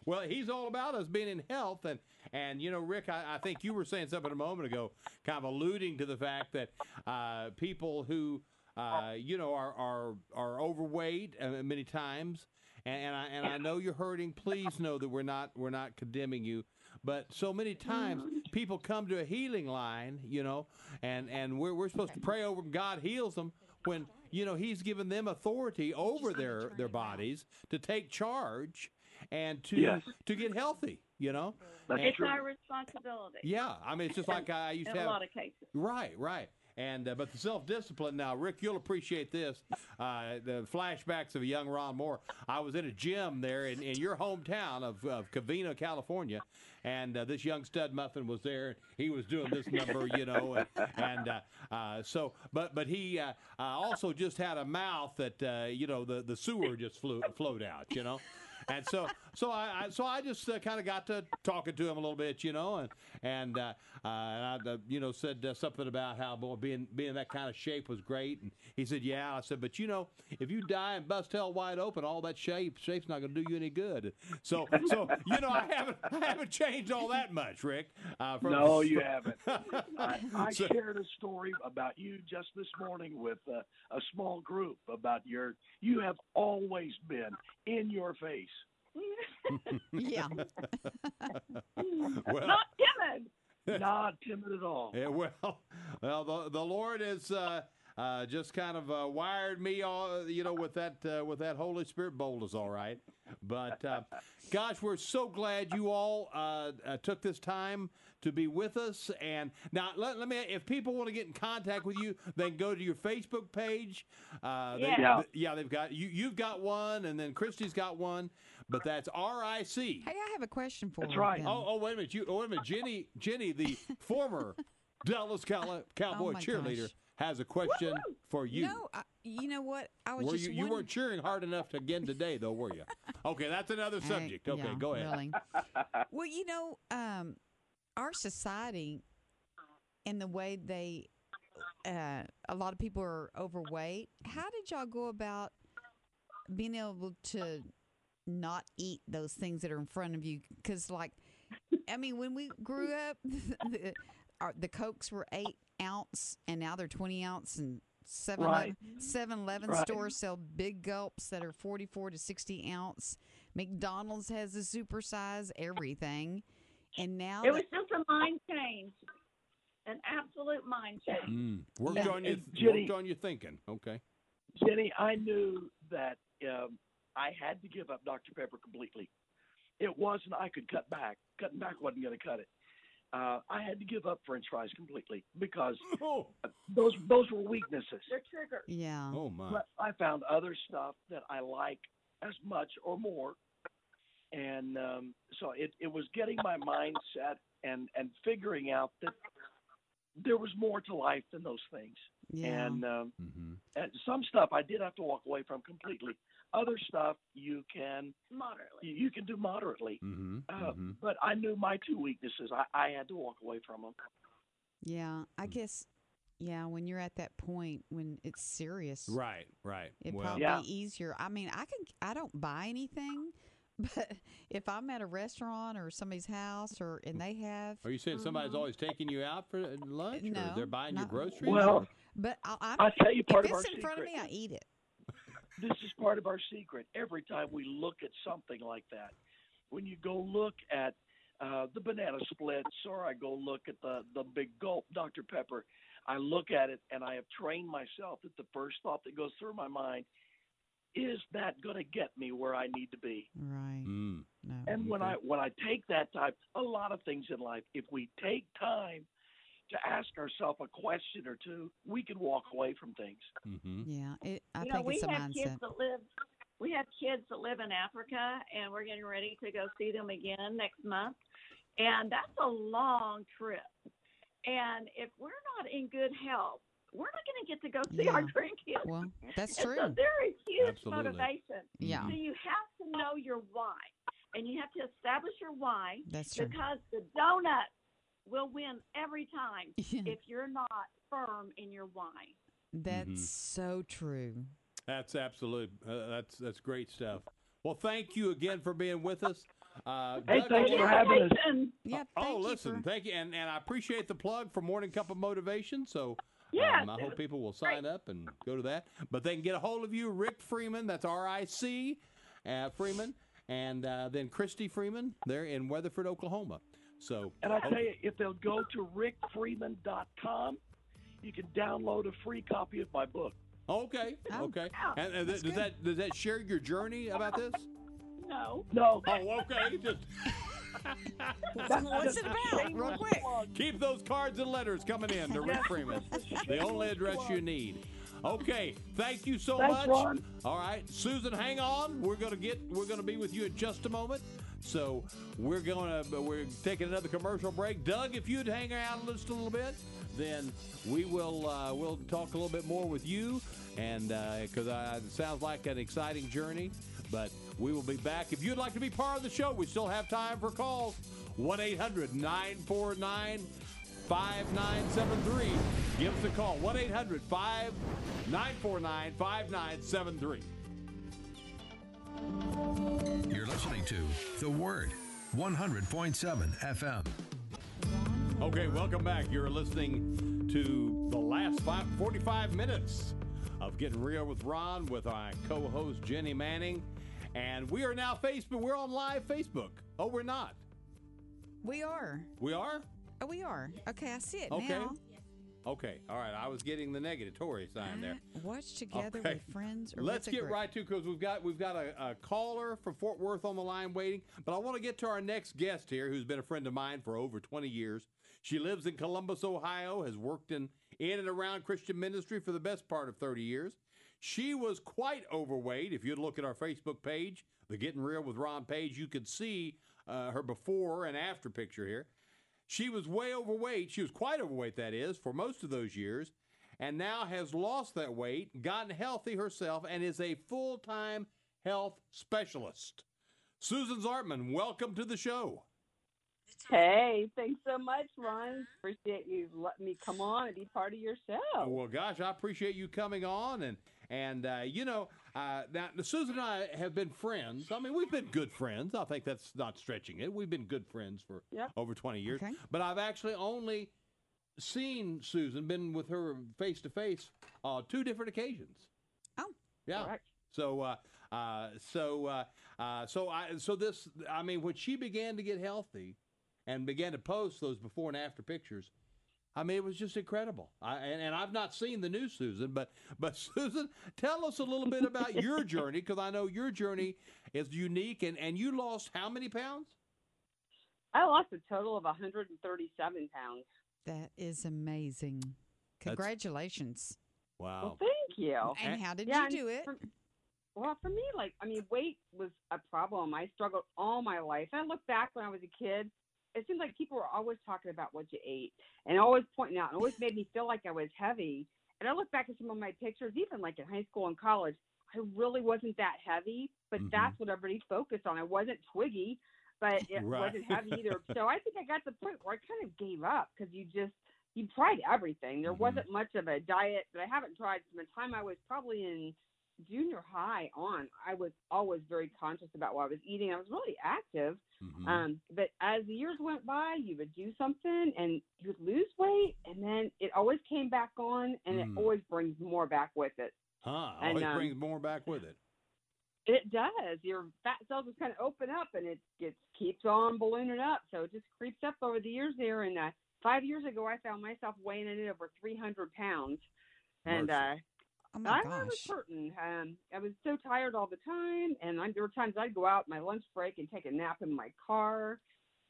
Well, He's all about us being in health, and Rick, I think you were saying something a moment ago, kind of alluding to the fact that people who are overweight many times, and I know you're hurting. Please know that we're not condemning you. But so many times people come to a healing line, and we're supposed to pray over them. God heals them when, He's given them authority over their bodies to take charge and to get healthy, It's our responsibility. Yeah. I mean, it's just like I used to have. In a lot of cases. Right. And but the self-discipline. Now, Rick, you'll appreciate this. The flashbacks of a young Ron Moore. I was in a gym there in your hometown of Covina, California, and this young stud muffin was there. He was doing this number, but he also just had a mouth that the sewer just flowed out, And so, I just kind of got to talking to him a little bit, and I said something about how being in that kind of shape was great, and he said, yeah. I said, but if you die and bust hell wide open, all that shape's not going to do you any good. So I haven't changed all that much, Rick. No, you haven't. I shared a story about you just this morning with a small group about you have always been in your face. Yeah. Well, Not timid. Not timid at all. Yeah, well, the Lord has just kind of wired me, all with that Holy Spirit boldness, all right. But gosh, we're so glad you all took this time to be with us. And now, let me. If people want to get in contact with you, they can go to your Facebook page. They've got you've got one, and then Christy's got one. But that's RIC. Hey, I have a question for you. That's right. then. Oh, wait a minute. Jenny, the former Dallas Cowboy Oh, my cheerleader, gosh. has a question for you. No, you know what? I was You weren't cheering hard enough again today, though, were you? Okay, that's another subject. Okay, yeah, go ahead. Really. Well, our society and the way they, a lot of people are overweight. How did y'all go about being able to not eat those things that are in front of you? Because, when we grew up, the Cokes were 8 ounce, and now they're 20 ounce, and 7-Eleven stores sell big gulps that are 44 to 60 ounce. McDonald's has a supersize everything, and now It was just a mind change, an absolute mind change. Worked on your thinking. Okay. Jenny, I knew that I had to give up Dr. Pepper completely. It wasn't I could cut back. Cutting back wasn't going to cut it. I had to give up French fries completely because those were weaknesses. They're triggered. Yeah. Oh my! But I found other stuff that I like as much or more, and so it was getting my mindset and figuring out that there was more to life than those things. Yeah. And some stuff I did have to walk away from completely. Other stuff you can do moderately. But I knew my two weaknesses. I had to walk away from them. Yeah, I guess. Yeah, when you're at that point when it's serious, Right. It Well, probably be easier. I mean, I don't buy anything, but if I'm at a restaurant or somebody's house and they have, are you saying somebody's always taking you out for lunch? No, or they're buying your not- groceries? Well, but I'll tell you part if of our it's in front of secret. me, I eat it. This is part of our secret. Every time we look at something like that, when you go look at the banana splits, or I go look at the big gulp Dr. Pepper, I look at it and I have trained myself that the first thought that goes through my mind is that going to get me where I need to be. Right. No. And when I take that time, a lot of things in life, if we take time to ask ourselves a question or two, we can walk away from things. Yeah, I You think know, it's a we have mindset. kids that live. We have kids that live in Africa, and we're getting ready to go see them again next month. And that's a long trip. And if we're not in good health, we're not going to get to go see our grandkids. Well, that's And true. so there is huge Absolutely. motivation. Yeah. So you have to know your why, and you have to establish your why. That's true. Because the donut will win every time Yeah. if you're not firm in your why. That's so true. That's absolute. That's great stuff. Well, thank you again for being with us. Hey, Doug, thanks for having us. Yeah. Thank listen, thank you, and I appreciate the plug for Morning Cup of Motivation. So, Yes, I hope people will sign up and go to that. But they can get a hold of you, Rick Freeman. That's RIC Freeman, and then Christy Freeman. They're in Weatherford, Oklahoma. So, And I tell you, if they'll go to rickfreeman.com, you can download a free copy of my book. okay. And does that share your journey about this? No. No. Oh, okay. Just What's it about? Real quick. keep those cards and letters coming in to Rick Freeman. The only address you need. Okay, thank you so Thanks, much. Ron. All right, Susan, hang on. We're gonna be with you in just a moment. So we're taking another commercial break. Doug, if you'd hang around just a little bit, then we'll talk a little bit more with you, and because it sounds like an exciting journey. But We will be back. If you'd like to be part of the show, we still have time for calls. 1-800-949-5973. Give us a call. 1-800-949-5973. You're listening to The Word, 100.7 FM. Okay, welcome back. You're listening to the last 45 minutes of Getting Real with Ron with our co-host Jenny Manning. And we are now Facebook. We're on live Facebook. Oh, we're not. We are. We are? Oh, we are. Okay, I see it Okay. now. Okay. All right. I was getting the negatory sign there. Watch together Okay. with friends or Let's with a get group. right to, because we've got a caller from Fort Worth on the line waiting. But I want to get to our next guest here, who's been a friend of mine for over 20 years. She lives in Columbus, Ohio, has worked in and around Christian ministry for the best part of 30 years. She was quite overweight. If you'd look at our Facebook page, the Getting Real with Ron page, you could see her before and after picture here. She was way overweight. She was quite overweight, that is, for most of those years, and now has lost that weight, gotten healthy herself, and is a full-time health specialist. Susan Zartman, welcome to the show. Hey, thanks so much, Ron. Appreciate you letting me come on and be part of your show. Well, gosh, I appreciate you coming on, and now Susan and I have been friends. I mean, we've been good friends. I think that's not stretching it. We've been good friends for over 20 years. Okay. But I've actually only seen Susan, been with her face to face, 2 different occasions. Oh, yeah. Correct. When she began to get healthy and began to post those before and after pictures, I mean, it was just incredible. And I've not seen the new Susan, but Susan, tell us a little bit about your journey, because I know your journey is unique. And you lost how many pounds? I lost a total of 137 pounds. that is amazing. Congratulations. Wow. Well, thank you. And how did Yeah, you do it? For me, weight was a problem. I struggled all my life. I look back when I was a kid, it seemed like people were always talking about what you ate and always pointing out, and always made me feel like I was heavy. And I look back at some of my pictures, even like in high school and college, I really wasn't that heavy, but that's what everybody focused on. I wasn't twiggy, but it wasn't heavy either. So I think I got to the point where I kind of gave up, because you tried everything. There wasn't much of a diet that I haven't tried from the time I was probably in junior high on. I was always very conscious about what I was eating. I was really active. But as the years went by, you would do something and you would lose weight, and then it always came back on, and it always brings more back with it. Always brings more back with it. It does. Your fat cells just kind of open up, and it keeps on ballooning up. So it just creeps up over the years there. And 5 years ago, I found myself weighing in at over 300 pounds. And oh my gosh. I was hurting. I was so tired all the time, and there were times I'd go out my lunch break and take a nap in my car.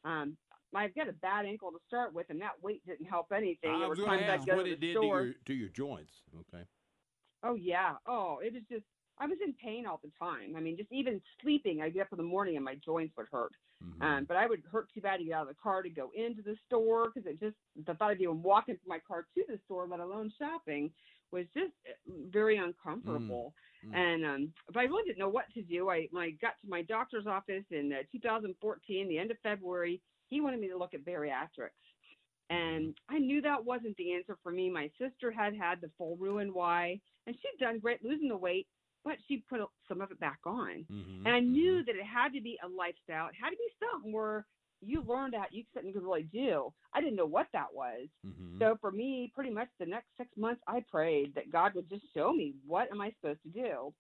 I've got a bad ankle to start with, and that weight didn't help anything. I was going to ask what it did to your joints. Okay. Oh, yeah. Oh, it was just, I was in pain all the time. I mean, just even sleeping, I'd get up in the morning and my joints would hurt. But I would hurt too bad to get out of the car to go into the store, because the thought of even walking from my car to the store, let alone shopping, was just very uncomfortable. And but I really didn't know what to do. When I got to my doctor's office in 2014, the end of February, he wanted me to look at bariatrics. And I knew that wasn't the answer for me. My sister had the full Roux-en-Y, and she'd done great losing the weight, but she put some of it back on. And I knew that it had to be a lifestyle. It had to be something where you learned that something you could really do. I didn't know what that was. So for me, pretty much the next 6 months, I prayed that God would just show me, what am I supposed to do?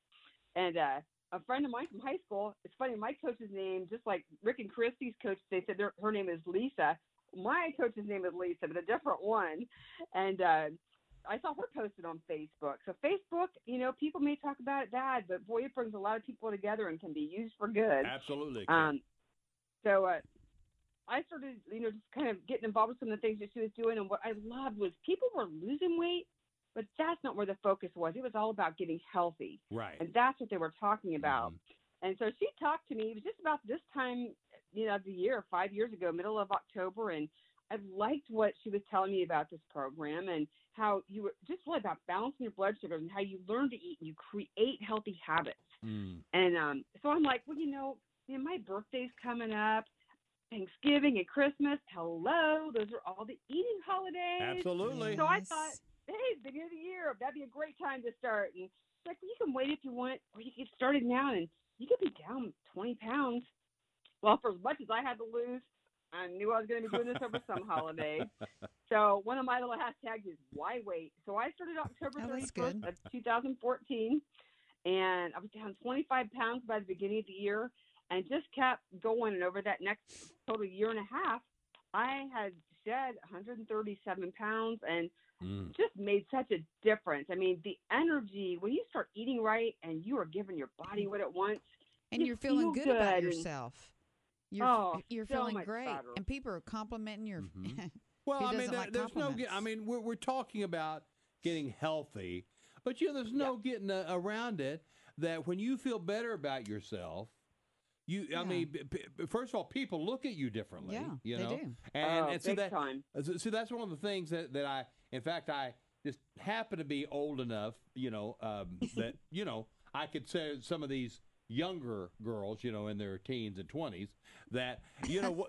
And a friend of mine from high school, it's funny, my coach's name, just like Rick and Christy's coach, they said her name is Lisa. My coach's name is Lisa, but a different one. And I saw her posted on Facebook. So Facebook, people may talk about it bad, but boy, it brings a lot of people together and can be used for good. Absolutely. So I started, just kind of getting involved with some of the things that she was doing. And what I loved was people were losing weight, but that's not where the focus was. It was all about getting healthy. Right. And that's what they were talking about. And so she talked to me. It was just about this time, of the year, 5 years ago, middle of October. And I liked what she was telling me about this program and how you were just really about balancing your blood sugars and how you learn to eat and you create healthy habits. And so I'm like, well, my birthday's coming up, Thanksgiving and Christmas. Hello, those are all the eating holidays. Absolutely. So I thought, hey, beginning of the year, that'd be a great time to start. And it's like, well, you can wait if you want, or you can get started now, and you could be down 20 pounds. Well, for as much as I had to lose, I knew I was going to be doing this over some holiday. So one of my little hashtags is why wait. So I started October 31st of 2014, and I was down 25 pounds by the beginning of the year and just kept going. And over that next total year and a half, I had shed 137 pounds and just made such a difference. I mean, the energy, when you start eating right and you are giving your body what it wants, and you're feeling good about yourself. You're so feeling great, better. And people are complimenting your. Well, I mean, there's no. I mean, we're talking about getting healthy, but there's no getting around it. That when you feel better about yourself, I mean, first of all, people look at you differently. Yeah, they do. And so big time. So that's one of the things that I, in fact, I just happen to be old enough, that I could say some of these younger girls, in their teens and 20s, that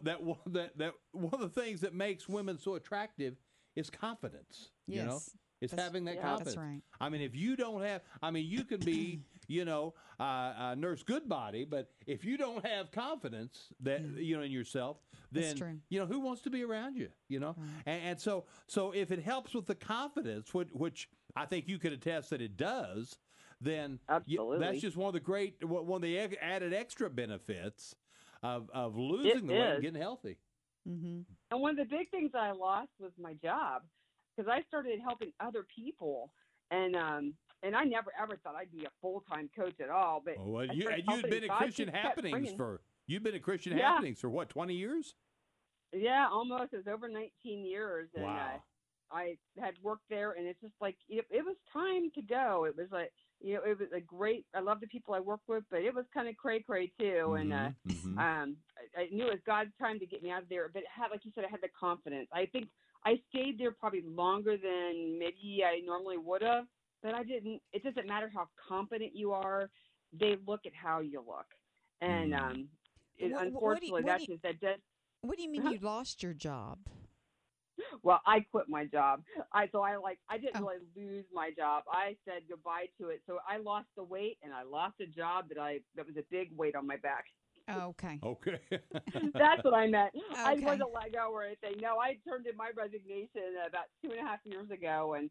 that one of the things that makes women so attractive is confidence. Yes. It's having that confidence. That's right. I mean, if you don't have, you can be, Nurse Goodbody, but if you don't have confidence that in yourself, then who wants to be around you? Right. And so if it helps with the confidence, which I think you could attest that it does, then that's just one of the added extra benefits of losing the weight and getting healthy. Mm-hmm. And one of the big things I lost was my job, because I started helping other people, and I never ever thought I'd be a full-time coach at all. But you've been at Christian Happenings for what, 20 years? Yeah, almost. It was over 19 years, and wow. I had worked there, and it's just like it was time to go. It was like. It was a great. I love the people I work with, but it was kind of cray too. And I knew it was God's time to get me out of there. But like you said, I had the confidence. I think I stayed there probably longer than maybe I normally would have, but I didn't. It doesn't matter how competent you are; they look at how you look. And unfortunately, that's just that. What do you mean you lost your job? Well, I quit my job. I didn't really lose my job. I said goodbye to it. So I lost the weight and I lost a job that was a big weight on my back. Okay. That's what I meant. Okay. I wasn't let go or anything. No, I turned in my resignation about 2.5 years ago, and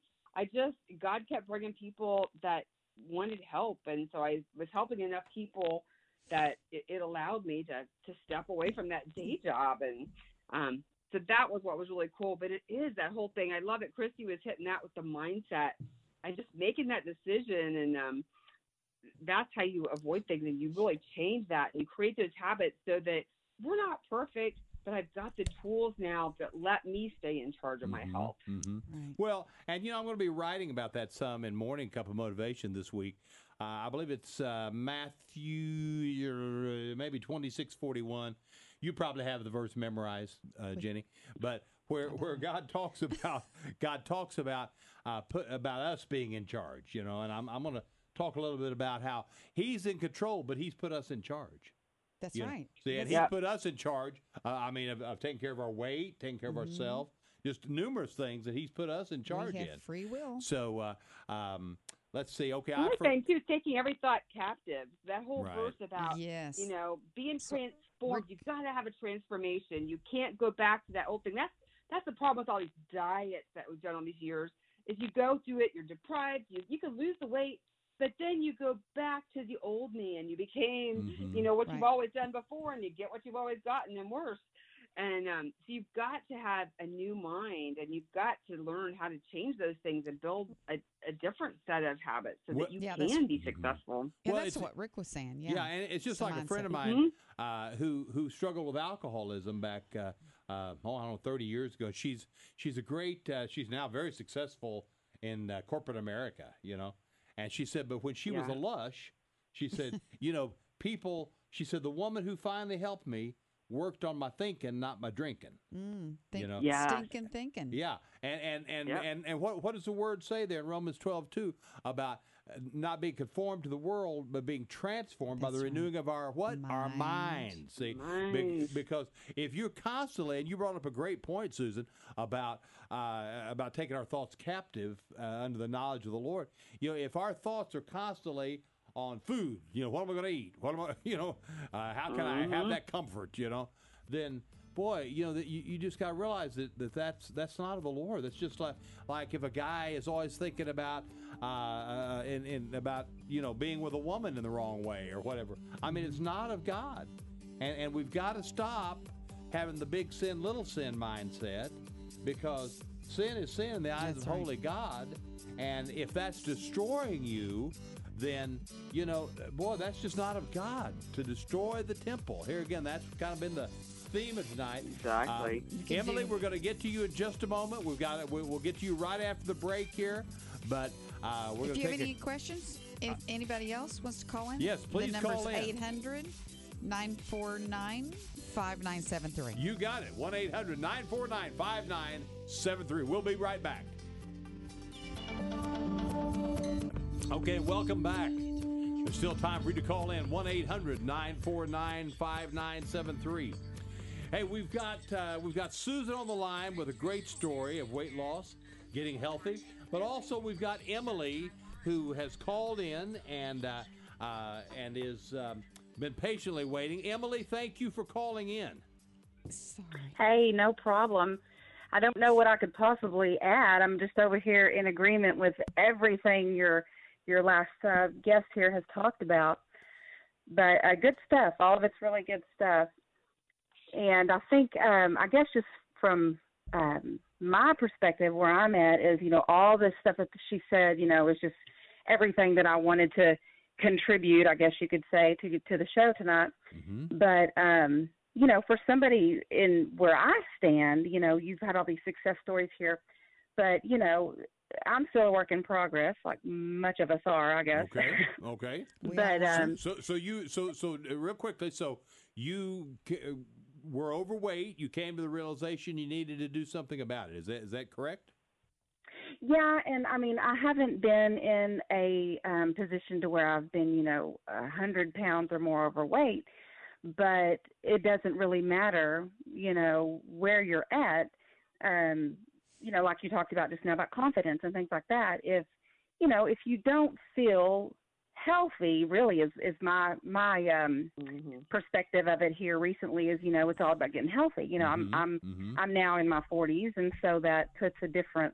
God kept bringing people that wanted help, and so I was helping enough people that it allowed me to step away from that day job, and so that was what was really cool. But it is that whole thing. I love it. Christy was hitting that with the mindset. I just making that decision, and that's how you avoid things, and you really change that and create those habits so that we're not perfect, but I've got the tools now that let me stay in charge of my health. Mm-hmm. Right. Well, and I'm going to be writing about that some in Morning Cup of Motivation this week. I believe it's Matthew, maybe 26:41. You probably have the verse memorized, Jenny, but where God talks about us being in charge, and I'm going to talk a little bit about how He's in control, but He's put us in charge. That's right. See, and He's put us in charge. Of taking care of our weight, taking care of ourselves, just numerous things that He's put us in charge in. We have free will. So let's see. Okay, another thing too is taking every thought captive. That whole verse about being transformed. You've got to have a transformation. You can't go back to that old thing. That's the problem with all these diets that we've done all these years. Is you go through it, you're deprived. You can lose the weight, but then you go back to the old me, and you became, what you've always done before, and you get what you've always gotten and worse. And so you've got to have a new mind, and you've got to learn how to change those things and build a different set of habits so that you can be successful. Yeah, that's what Rick was saying. Yeah, and it's just like a friend of mine who struggled with alcoholism back, 30 years ago. She's a great. She's now very successful in corporate America. And she said, but when she was a lush, she said, people. She said the woman who finally helped me worked on my thinking, not my drinking. Stinking thinking. Yeah, and what does the word say there in Romans 12:2 about not being conformed to the world, but being transformed by the renewing of our what? Our minds. See, because if you're constantly, and you brought up a great point, Susan, about taking our thoughts captive under the knowledge of the Lord. If our thoughts are constantly on food, what am I going to eat? What am I? How can I have that comfort? Then. Boy, you just got to realize that's not of the Lord. That's just like if a guy is always thinking about about being with a woman in the wrong way or whatever. I mean, it's not of God, and we've got to stop having the big sin, little sin mindset, because sin is sin in the eyes of holy God, and if that's destroying you, then boy, that's just not of God to destroy the temple. Here again, that's kind of been the theme of tonight. Exactly. Emily, we're going to get to you in just a moment. We'll get to you right after the break here, but we're going to take. If you have any questions, if anybody else wants to call in, yes, please call in. The number's 800-949-5973. You got it. 1-800-949-5973. We'll be right back. Okay, welcome back. There's still time for you to call in. 1-800-949-5973. Hey, we've got Susan on the line with a great story of weight loss, getting healthy, but also we've got Emily who has called in and is been patiently waiting. Emily, thank you for calling in. Sorry. Hey, no problem. I don't know what I could possibly add. I'm just over here in agreement with everything your last guest here has talked about. But good stuff. All of it's really good stuff. And I think, I guess just from my perspective, where I'm at is, all this stuff that she said, is just everything that I wanted to contribute, I guess you could say, to the show tonight. Mm-hmm. But, for somebody in where I stand, you've had all these success stories here, but, I'm still a work in progress, like much of us are, I guess. Okay. But so real quickly, so you were overweight. You came to the realization you needed to do something about it. Is that correct? Yeah, and I mean, I haven't been in a position to where I've been, 100 pounds or more overweight, but it doesn't really matter, where you're at. Like you talked about just now about confidence and things like that. If you don't feel healthy, really is my perspective of it here recently is, it's all about getting healthy. I'm now in my 40s, and so that puts a different,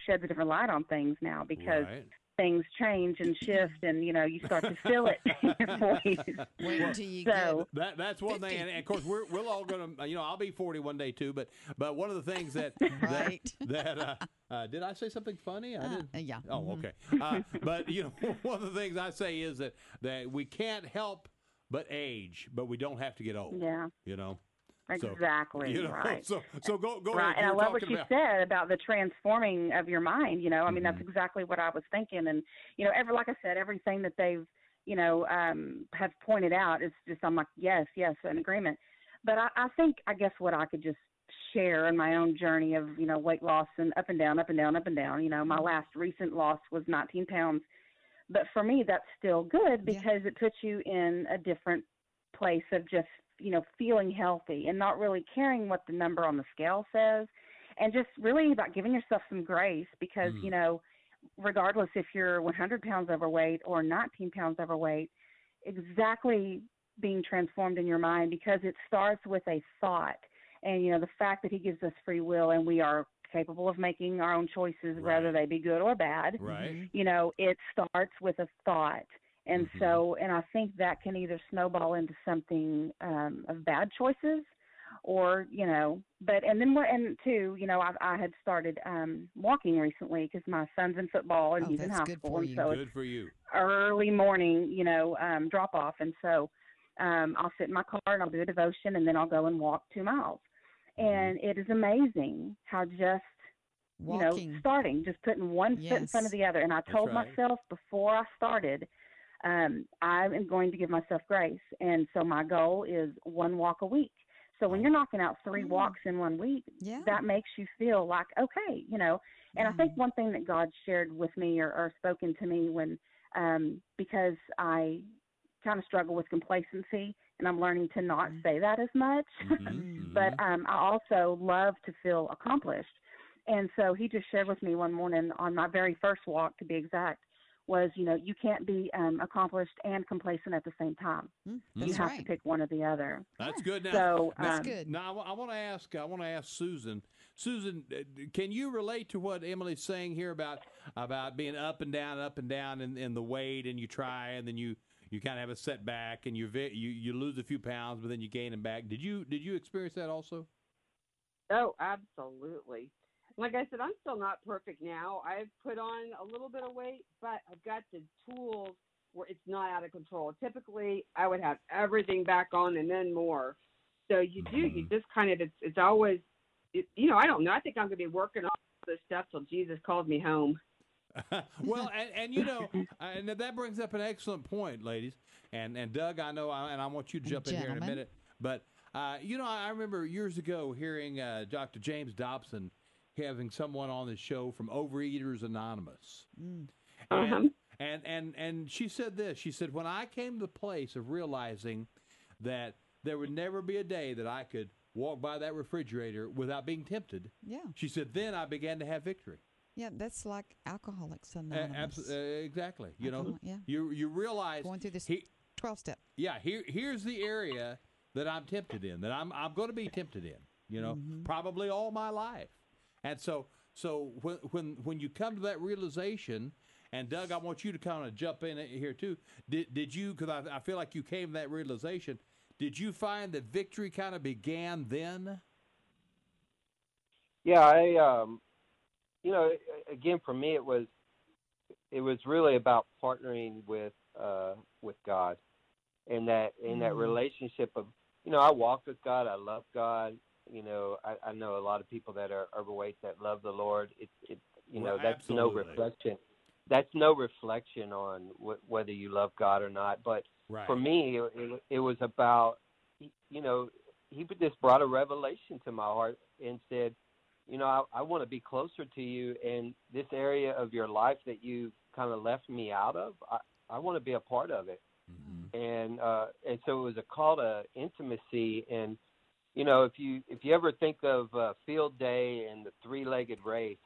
sheds a different light on things now because things change and shift, and you start to feel it in your 40s. Wait until you get that's one 50. Thing, and of course we're all going to, I'll be 40 one day too. But one of the things that that did I say something funny? I didn't. Yeah. Oh, okay. But one of the things I say is that we can't help but age, but we don't have to get old. Yeah. Exactly. Right. So go right. And I love what you said about the transforming of your mind. I mean, that's exactly what I was thinking. And, like I said, everything that they've, have pointed out is just, I'm like, yes, in agreement. But I think, I guess what I could just share in my own journey of, weight loss and up and down. My last recent loss was 19 pounds. But for me, that's still good because it puts you in a different place of just, feeling healthy and not really caring what the number on the scale says, and just really about giving yourself some grace because, regardless if you're 100 pounds overweight or 19 pounds overweight, exactly being transformed in your mind, because it starts with a thought. And, the fact that he gives us free will and we are capable of making our own choices, whether they be good or bad, it starts with a thought. And so, and I think that can either snowball into something of bad choices or, I had started walking recently because my son's in football and he's in high school. And so good for you. Early morning, drop off. And so I'll sit in my car and I'll do a devotion and then I'll go and walk 2 miles. And it is amazing how just, walking. Starting, just putting one foot in front of the other. And I told myself before I started, I am going to give myself grace. And so my goal is 1 walk a week. So when you're knocking out 3 walks in 1 week, that makes you feel like, okay, you know. And I think one thing that God shared with me or spoken to me when, because I kind of struggle with complacency, and I'm learning to not say that as much. But I also love to feel accomplished. And so he just shared with me one morning on my very first walk, to be exact, was, you know, you can't be accomplished and complacent at the same time. You have to pick one or the other. That's good. Now, so, that's good. Now, I want to ask Susan. Susan, can you relate to what Emily's saying here about being up and down in the weight, and you try, and then you kind of have a setback, and you lose a few pounds, but then you gain them back. Did you experience that also? Oh, absolutely. Like I said, I'm still not perfect now. I've put on a little bit of weight, but I've got the tools where it's not out of control. Typically, I would have everything back on and then more. So you just kind of, it's always, you know, I don't know. I think I'm going to be working on this stuff till Jesus calls me home. Well, and you know, and that brings up an excellent point, ladies. And Doug, I know, and I want you to jump in here in a minute. But, you know, I remember years ago hearing Dr. James Dobson having someone on the show from Overeaters Anonymous. And she said this. She said, when I came to the place of realizing that there would never be a day that I could walk by that refrigerator without being tempted, she said, then I began to have victory. Yeah, that's like Alcoholics Anonymous. Exactly. You know, you realize going through this 12-step. Yeah, here's the area that I'm tempted in, that I'm going to be tempted in. You know, probably all my life. And so when you come to that realization, and Doug, I want you to kind of jump in here too. Did you? Because I feel like you came to that realization. Did you find that victory kind of began then? Yeah, you know, again, for me, it was really about partnering with God, and that relationship of, you know, I walk with God, I love God. You know, I know a lot of people that are overweight that love the Lord. It you know, that's absolutely no reflection. That's no reflection on whether you love God or not. But for me, it was about, you know, he just brought a revelation to my heart and said, you know, I want to be closer to you, and this area of your life that you kind of left me out of, I want to be a part of it. And so it was a call to intimacy. And you know, if you ever think of field day and the 3-legged race,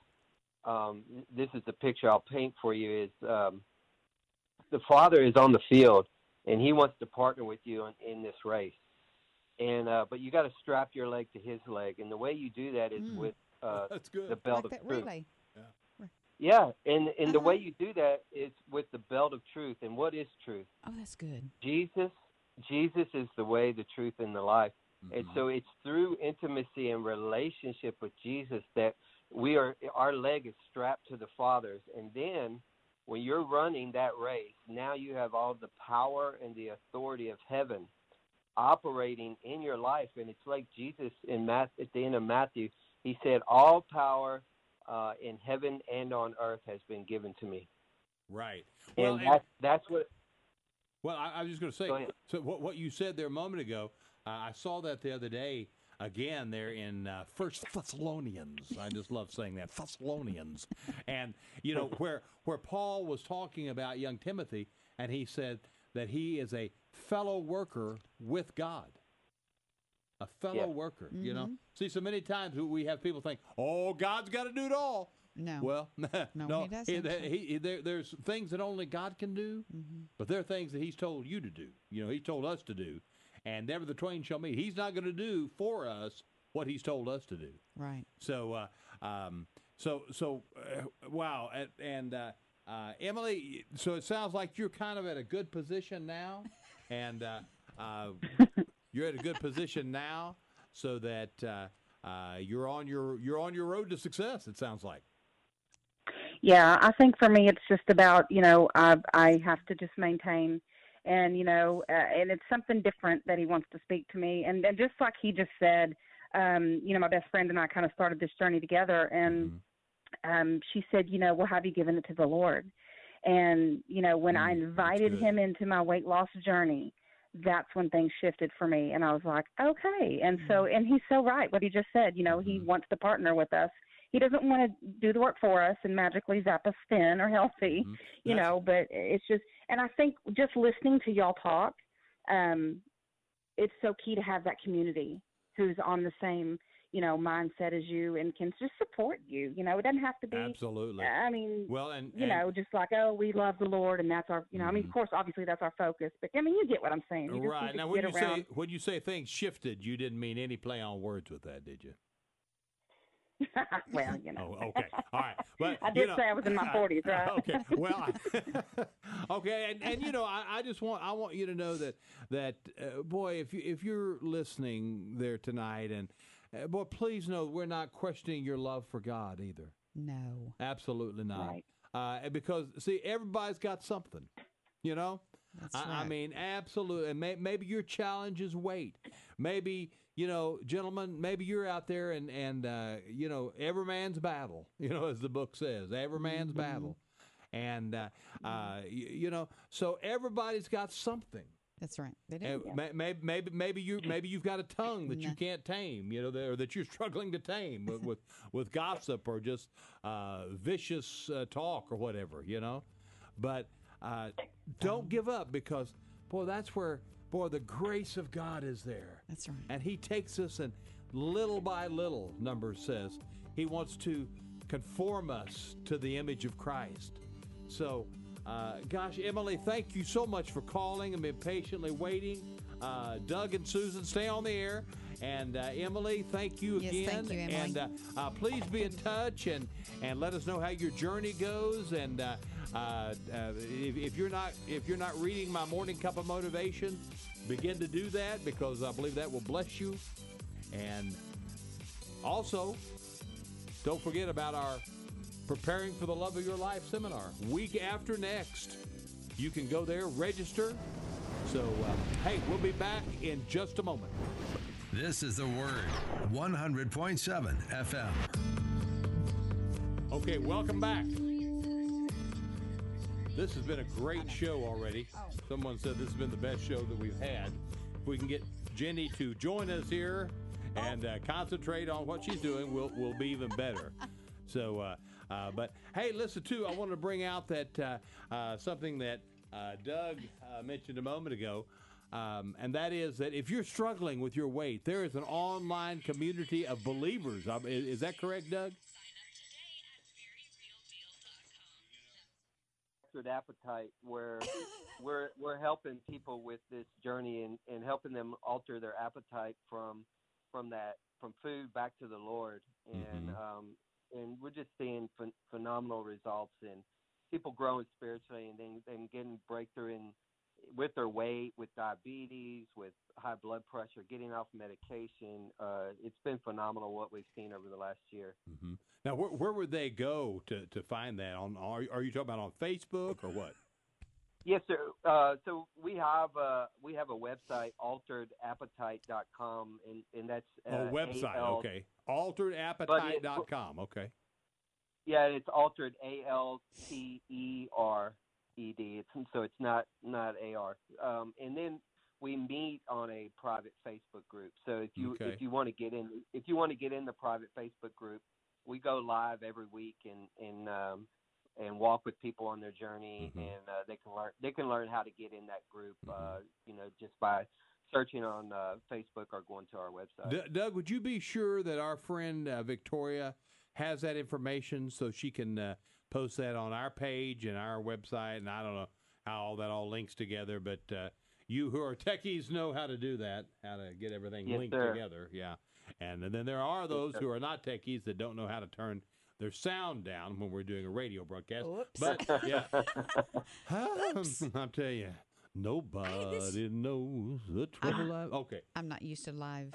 this is the picture I'll paint for you. Is the Father is on the field, and He wants to partner with you in this race. And but you got to strap your leg to His leg, and the way you do that is with the belt of truth. Relay. Yeah, and the way you do that is with the belt of truth. And what is truth? Oh, that's good. Jesus is the way, the truth, and the life. And so it's through intimacy and relationship with Jesus that our leg is strapped to the Father's. And then when you're running that race, now you have all the power and the authority of heaven operating in your life. And it's like Jesus at the end of Matthew, He said, all power in heaven and on earth has been given to me. Right. Well, and that's what. Well, I was just going to say, so what you said there a moment ago, I saw that the other day again there in First Thessalonians. I just love saying that, Thessalonians. And, you know, where Paul was talking about young Timothy, and he said that he is a fellow worker with God. A fellow worker, you know. See, so many times we have people think, oh, God's got to do it all. No. Well, no. He doesn't. There's things that only God can do, but there are things that He's told you to do. You know, He told us to do. And never the twain shall meet. He's not going to do for us what He's told us to do. Right. So, wow. And Emily, so it sounds like you're kind of at a good position now, and you're at a good position now, so that you're on your road to success. It sounds like. Yeah, I think for me, it's just about, you know, I have to just maintain. And, you know, and it's something different that He wants to speak to me. And just like he just said, you know, my best friend and I kind of started this journey together. And she said, you know, well, have you given it to the Lord? And, you know, when I invited Him into my weight loss journey, that's when things shifted for me. And I was like, okay. And so, and he's so right, what he just said, you know, he wants to partner with us. He doesn't want to do the work for us and magically zap us thin or healthy, you know, but it's just, and I think just listening to y'all talk, it's so key to have that community who's on the same, you know, mindset as you and can just support you. You know, it doesn't have to be. Absolutely. I mean, well, and you know, just like, oh, we love the Lord and that's our, you know, I mean, of course, obviously that's our focus, but I mean, you get what I'm saying. You just right. need to Now, when you say things shifted, you didn't mean any play on words with that, did you? Well, you know. Oh, okay. All right. But I did say I was in my 40s, right? Okay. Well, okay. And you know, I want you to know that boy, if you're listening there tonight, and boy, please know we're not questioning your love for God either. No. Absolutely not. Right. Because see, everybody's got something, you know. That's right. I mean, absolutely. And maybe your challenge is weight. Maybe, you know, gentlemen, maybe you're out there and you know, every man's battle, you know, as the book says, every man's battle. And, you know, so everybody's got something. That's right. They do. Maybe you've got a tongue that you can't tame, you know, or that you're struggling to tame with gossip or just vicious talk or whatever, you know. But don't give up, because, boy, that's where, the grace of God is there. That's right. And he takes us, and little by little, Numbers says, he wants to conform us to the image of Christ. So, gosh, Emily, thank you so much for calling and been patiently waiting. Doug and Susan, stay on the air. And Emily, thank you again. Yes, thank you, Emily. And please be in touch and let us know how your journey goes. And if you're not reading my Morning Cup of Motivation, begin to do that, because I believe that will bless you. And also, don't forget about our Preparing for the Love of Your Life seminar, week after next. You can go there, register. So, hey, we'll be back in just a moment. This is The Word, 100.7 FM. Okay, welcome back. This has been a great show already. Someone said this has been the best show that we've had. If we can get Jenny to join us here and concentrate on what she's doing, we'll be even better. So, but hey, listen, too, I wanted to bring out that something that Doug mentioned a moment ago, and that is that if you're struggling with your weight, there is an online community of believers. Is that correct, Doug? Appetite, where we're helping people with this journey and helping them alter their appetite from food back to the Lord, and we're just seeing phenomenal results in people growing spiritually and getting breakthrough with their weight, with diabetes, with high blood pressure, getting off medication. It's been phenomenal what we've seen over the last year. Mm-hmm. Now, where would they go to find that? Are you talking about on Facebook or what? Yes, sir. So we have a website, alteredappetite.com, and that's website. Okay, alteredappetite.com. Okay. Yeah, it's altered, ALTERED. So it's not AR. And then we meet on a private Facebook group. So if you want to get in the private Facebook group, we go live every week and walk with people on their journey, and they can learn how to get in that group. Just by searching on Facebook or going to our website. Doug, would you be sure that our friend Victoria has that information so she can post that on our page and our website? And I don't know how that all links together, but you who are techies know how to do that, how to get everything linked together. Yeah. And then there are those who are not techies that don't know how to turn their sound down when we're doing a radio broadcast. Oops. But, yeah. I'll tell you, nobody knows the trouble Okay. I'm not used to live.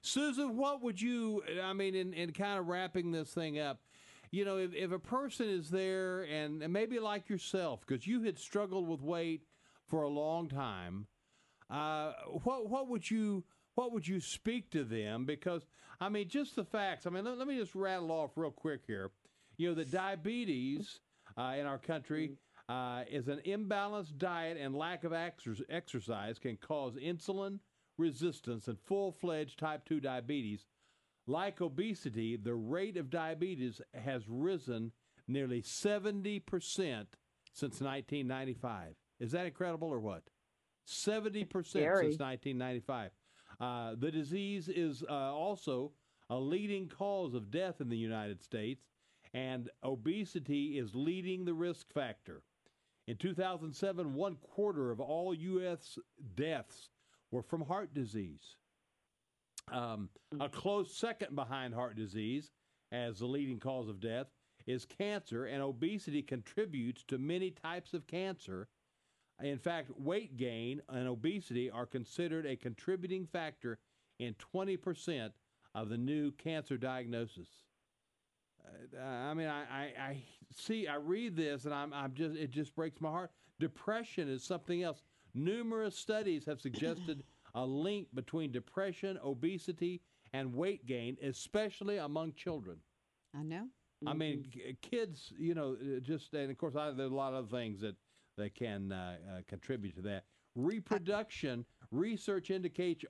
Susan, what would you, in kind of wrapping this thing up, if a person is there and maybe like yourself, because you had struggled with weight for a long time, what would you speak to them? Because, just the facts. Let me just rattle off real quick here. The diabetes in our country, is an imbalanced diet and lack of exercise can cause insulin resistance and full-fledged type 2 diabetes. Like obesity, the rate of diabetes has risen nearly 70% since 1995. Is that incredible or what? 70% since 1995. The disease is also a leading cause of death in the United States, and obesity is leading the risk factor. In 2007, 1/4 of all U.S. deaths were from heart disease. A close second behind heart disease as the leading cause of death is cancer, and obesity contributes to many types of cancer. In fact, weight gain and obesity are considered a contributing factor in 20% of the new cancer diagnosis. I read this, and it just breaks my heart. Depression is something else. Numerous studies have suggested a link between depression, obesity, and weight gain, especially among children. I know. I mean, kids, and of course, there's a lot of things that can contribute to that. Reproduction research indicates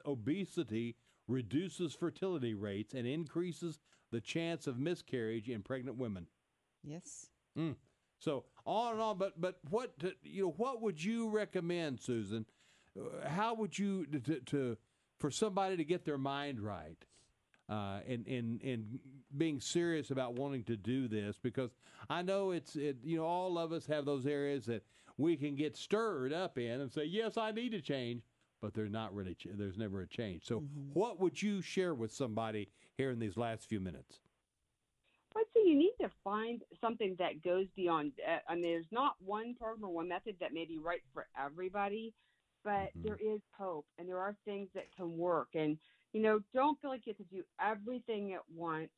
obesity reduces fertility rates and increases the chance of miscarriage in pregnant women. Yes. So on and on, but what would you recommend, Susan? How would you for somebody to get their mind right in being serious about wanting to do this? Because I know all of us have those areas that we can get stirred up in and say, yes, I need to change, but there's never a change. So what would you share with somebody here in these last few minutes? I'd say you need to find something that goes beyond. There's not one program or one method that may be right for everybody, but there is hope, and there are things that can work. And, don't feel like you have to do everything at once.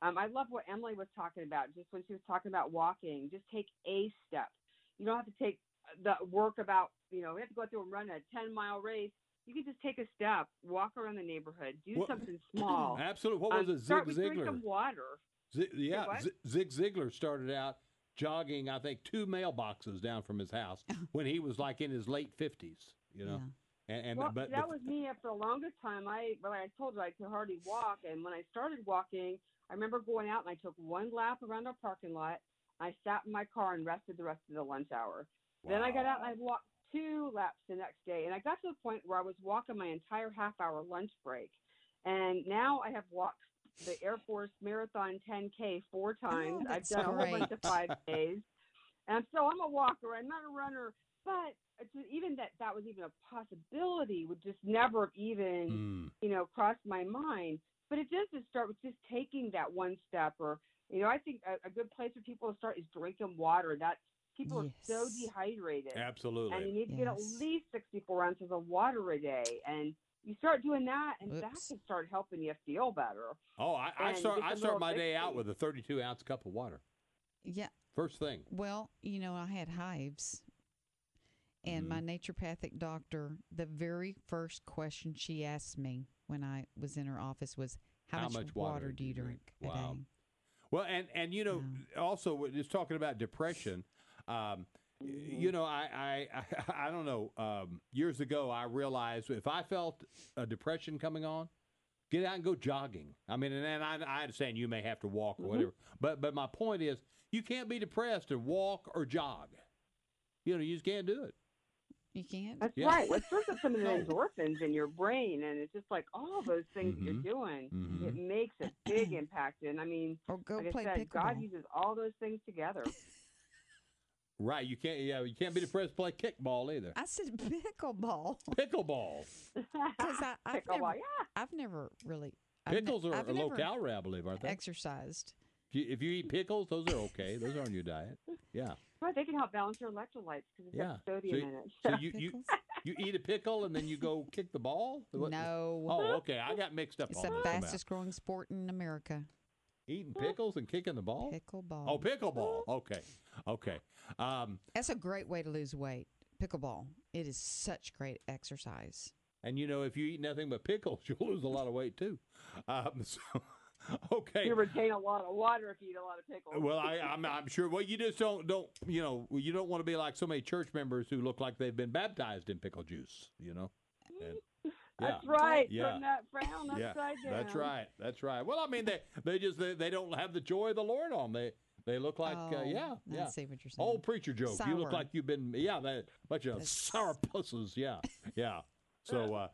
I love what Emily was talking about, just when she was talking about walking. Just take a step. You don't have to take the work about, you have to go through and run a 10-mile race. You can just take a step, walk around the neighborhood, do something small. Absolutely. What was it, Start Zig with Ziglar? drink some water. Zig Ziglar started out jogging, I think, 2 mailboxes down from his house when he was like in his late 50s, Yeah. But that was me for the longest time. I told you I could hardly walk, and when I started walking, I remember going out and I took one lap around our parking lot. I sat in my car and rested the rest of the lunch hour. Wow. Then I got out and I walked 2 laps the next day, and I got to the point where I was walking my entire half-hour lunch break. And now I have walked the Air Force Marathon 10K 4 times. I've done a whole bunch of 5Ks. And so I'm a walker. I'm not a runner. But even that was even a possibility would just never have even, crossed my mind. But it does just start with just taking that one step. Or, I think a good place for people to start is drinking water. People are so dehydrated. Absolutely. And you need to get at least 64 ounces of water a day. And you start doing that, and that can start helping you feel better. Oh, I start my day out with a 32-ounce cup of water. Yeah. First thing. Well, I had hives, and my naturopathic doctor, the very first question she asked me when I was in her office was, how much water do you drink a day? Well, and also just talking about depression, I don't know. Years ago, I realized if I felt a depression coming on, get out and go jogging. I mean, and I understand you may have to walk or whatever, but my point is, you can't be depressed and walk or jog. You just can't do it. You can't. That's right. It stirs up some of the endorphins in your brain, and it's just like all those things that you're doing. It makes a big impact. And or go like play I said, pickleball. God uses all those things together. Right, you can't be depressed. Play kickball either. I said pickleball. Pickleball. Because I've never really. Pickles are a low calorie, I believe, aren't they? Exercised. If you eat pickles, those are okay. Those are on your diet. Yeah. Well, they can help balance your electrolytes because it's got sodium in it. So you eat a pickle and then you go kick the ball? No. Oh, okay. I got mixed up. It's the fastest growing sport in America. Eating pickles and kicking the ball? Pickleball. Oh, pickleball. Okay. That's a great way to lose weight. Pickleball. It is such great exercise. And if you eat nothing but pickles, you'll lose a lot of weight too. Okay. You retain a lot of water if you eat a lot of pickles. Well, I'm sure. Well, you just don't you don't want to be like so many church members who look like they've been baptized in pickle juice. And, That's right. Yeah. Turn that frown upside down. That's right. That's right. Well, I mean, they don't have the joy of the Lord on. They look like I see what you're saying. Old preacher joke. Sour. You look like you've been bunch of sour pusses. Yeah. So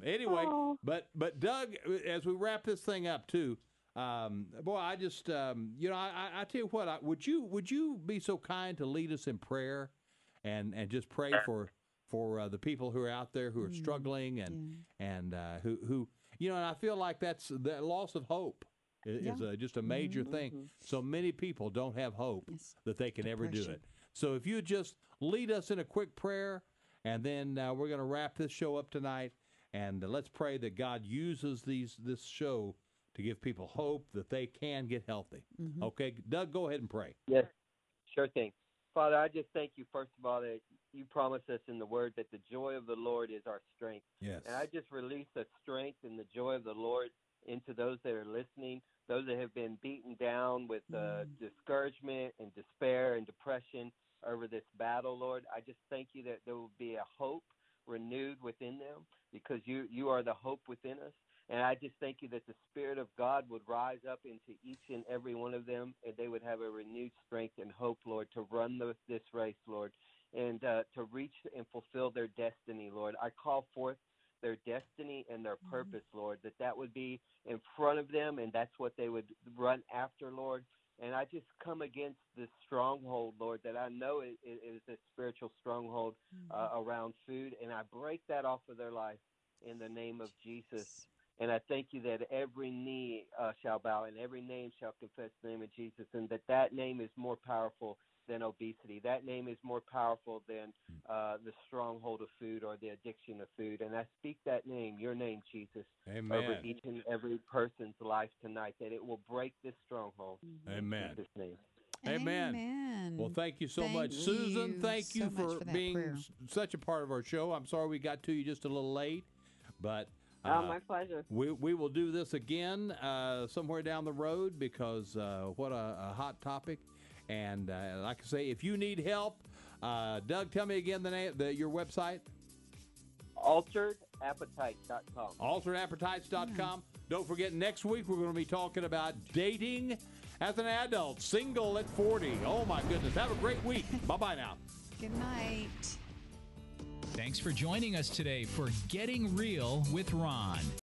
anyway, but Doug, as we wrap this thing up too, boy, I just I tell you what, would you be so kind to lead us in prayer, and just pray for the people who are out there who are struggling and who and I feel like that's the loss of hope is just a major thing. So many people don't have hope that they can ever do it. So if you just lead us in a quick prayer, and then we're going to wrap this show up tonight, and let's pray that God uses this show to give people hope that they can get healthy. Okay, Doug, go ahead and pray. Yes, sure thing. Father, I just thank you, first of all, that you promised us in the Word that the joy of the Lord is our strength. Yes. And I just release the strength and the joy of the Lord into those that are listening, those that have been beaten down with discouragement and despair and depression over this battle, Lord. I just thank you that there will be a hope renewed within them, because you are the hope within us. And I just thank you that the Spirit of God would rise up into each and every one of them, and they would have a renewed strength and hope, Lord, to run this race, Lord, and to reach and fulfill their destiny, Lord. I call forth their destiny and their purpose, Lord, that would be in front of them, and that's what they would run after, Lord. And I just come against this stronghold, Lord, that I know is a spiritual stronghold around food, and I break that off of their life in the name of Jesus. And I thank you that every knee shall bow and every name shall confess the name of Jesus, and that name is more powerful than obesity. That name is more powerful than the stronghold of food or the addiction of food. And I speak that name, your name, Jesus, over each and every person's life tonight, that it will break this stronghold. Amen. In Jesus' name. Amen. Well, thank you so much. Susan, thank you for being such a part of our show. I'm sorry we got to you just a little late, but my pleasure. We will do this again somewhere down the road, because what a hot topic. And like I say, if you need help, Doug, tell me again your website. AlteredAppetites.com. AlteredAppetites.com. Don't forget, next week we're going to be talking about dating as an adult, single at 40. Oh, my goodness. Have a great week. Bye-bye now. Good night. Thanks for joining us today for Getting Real with Ron.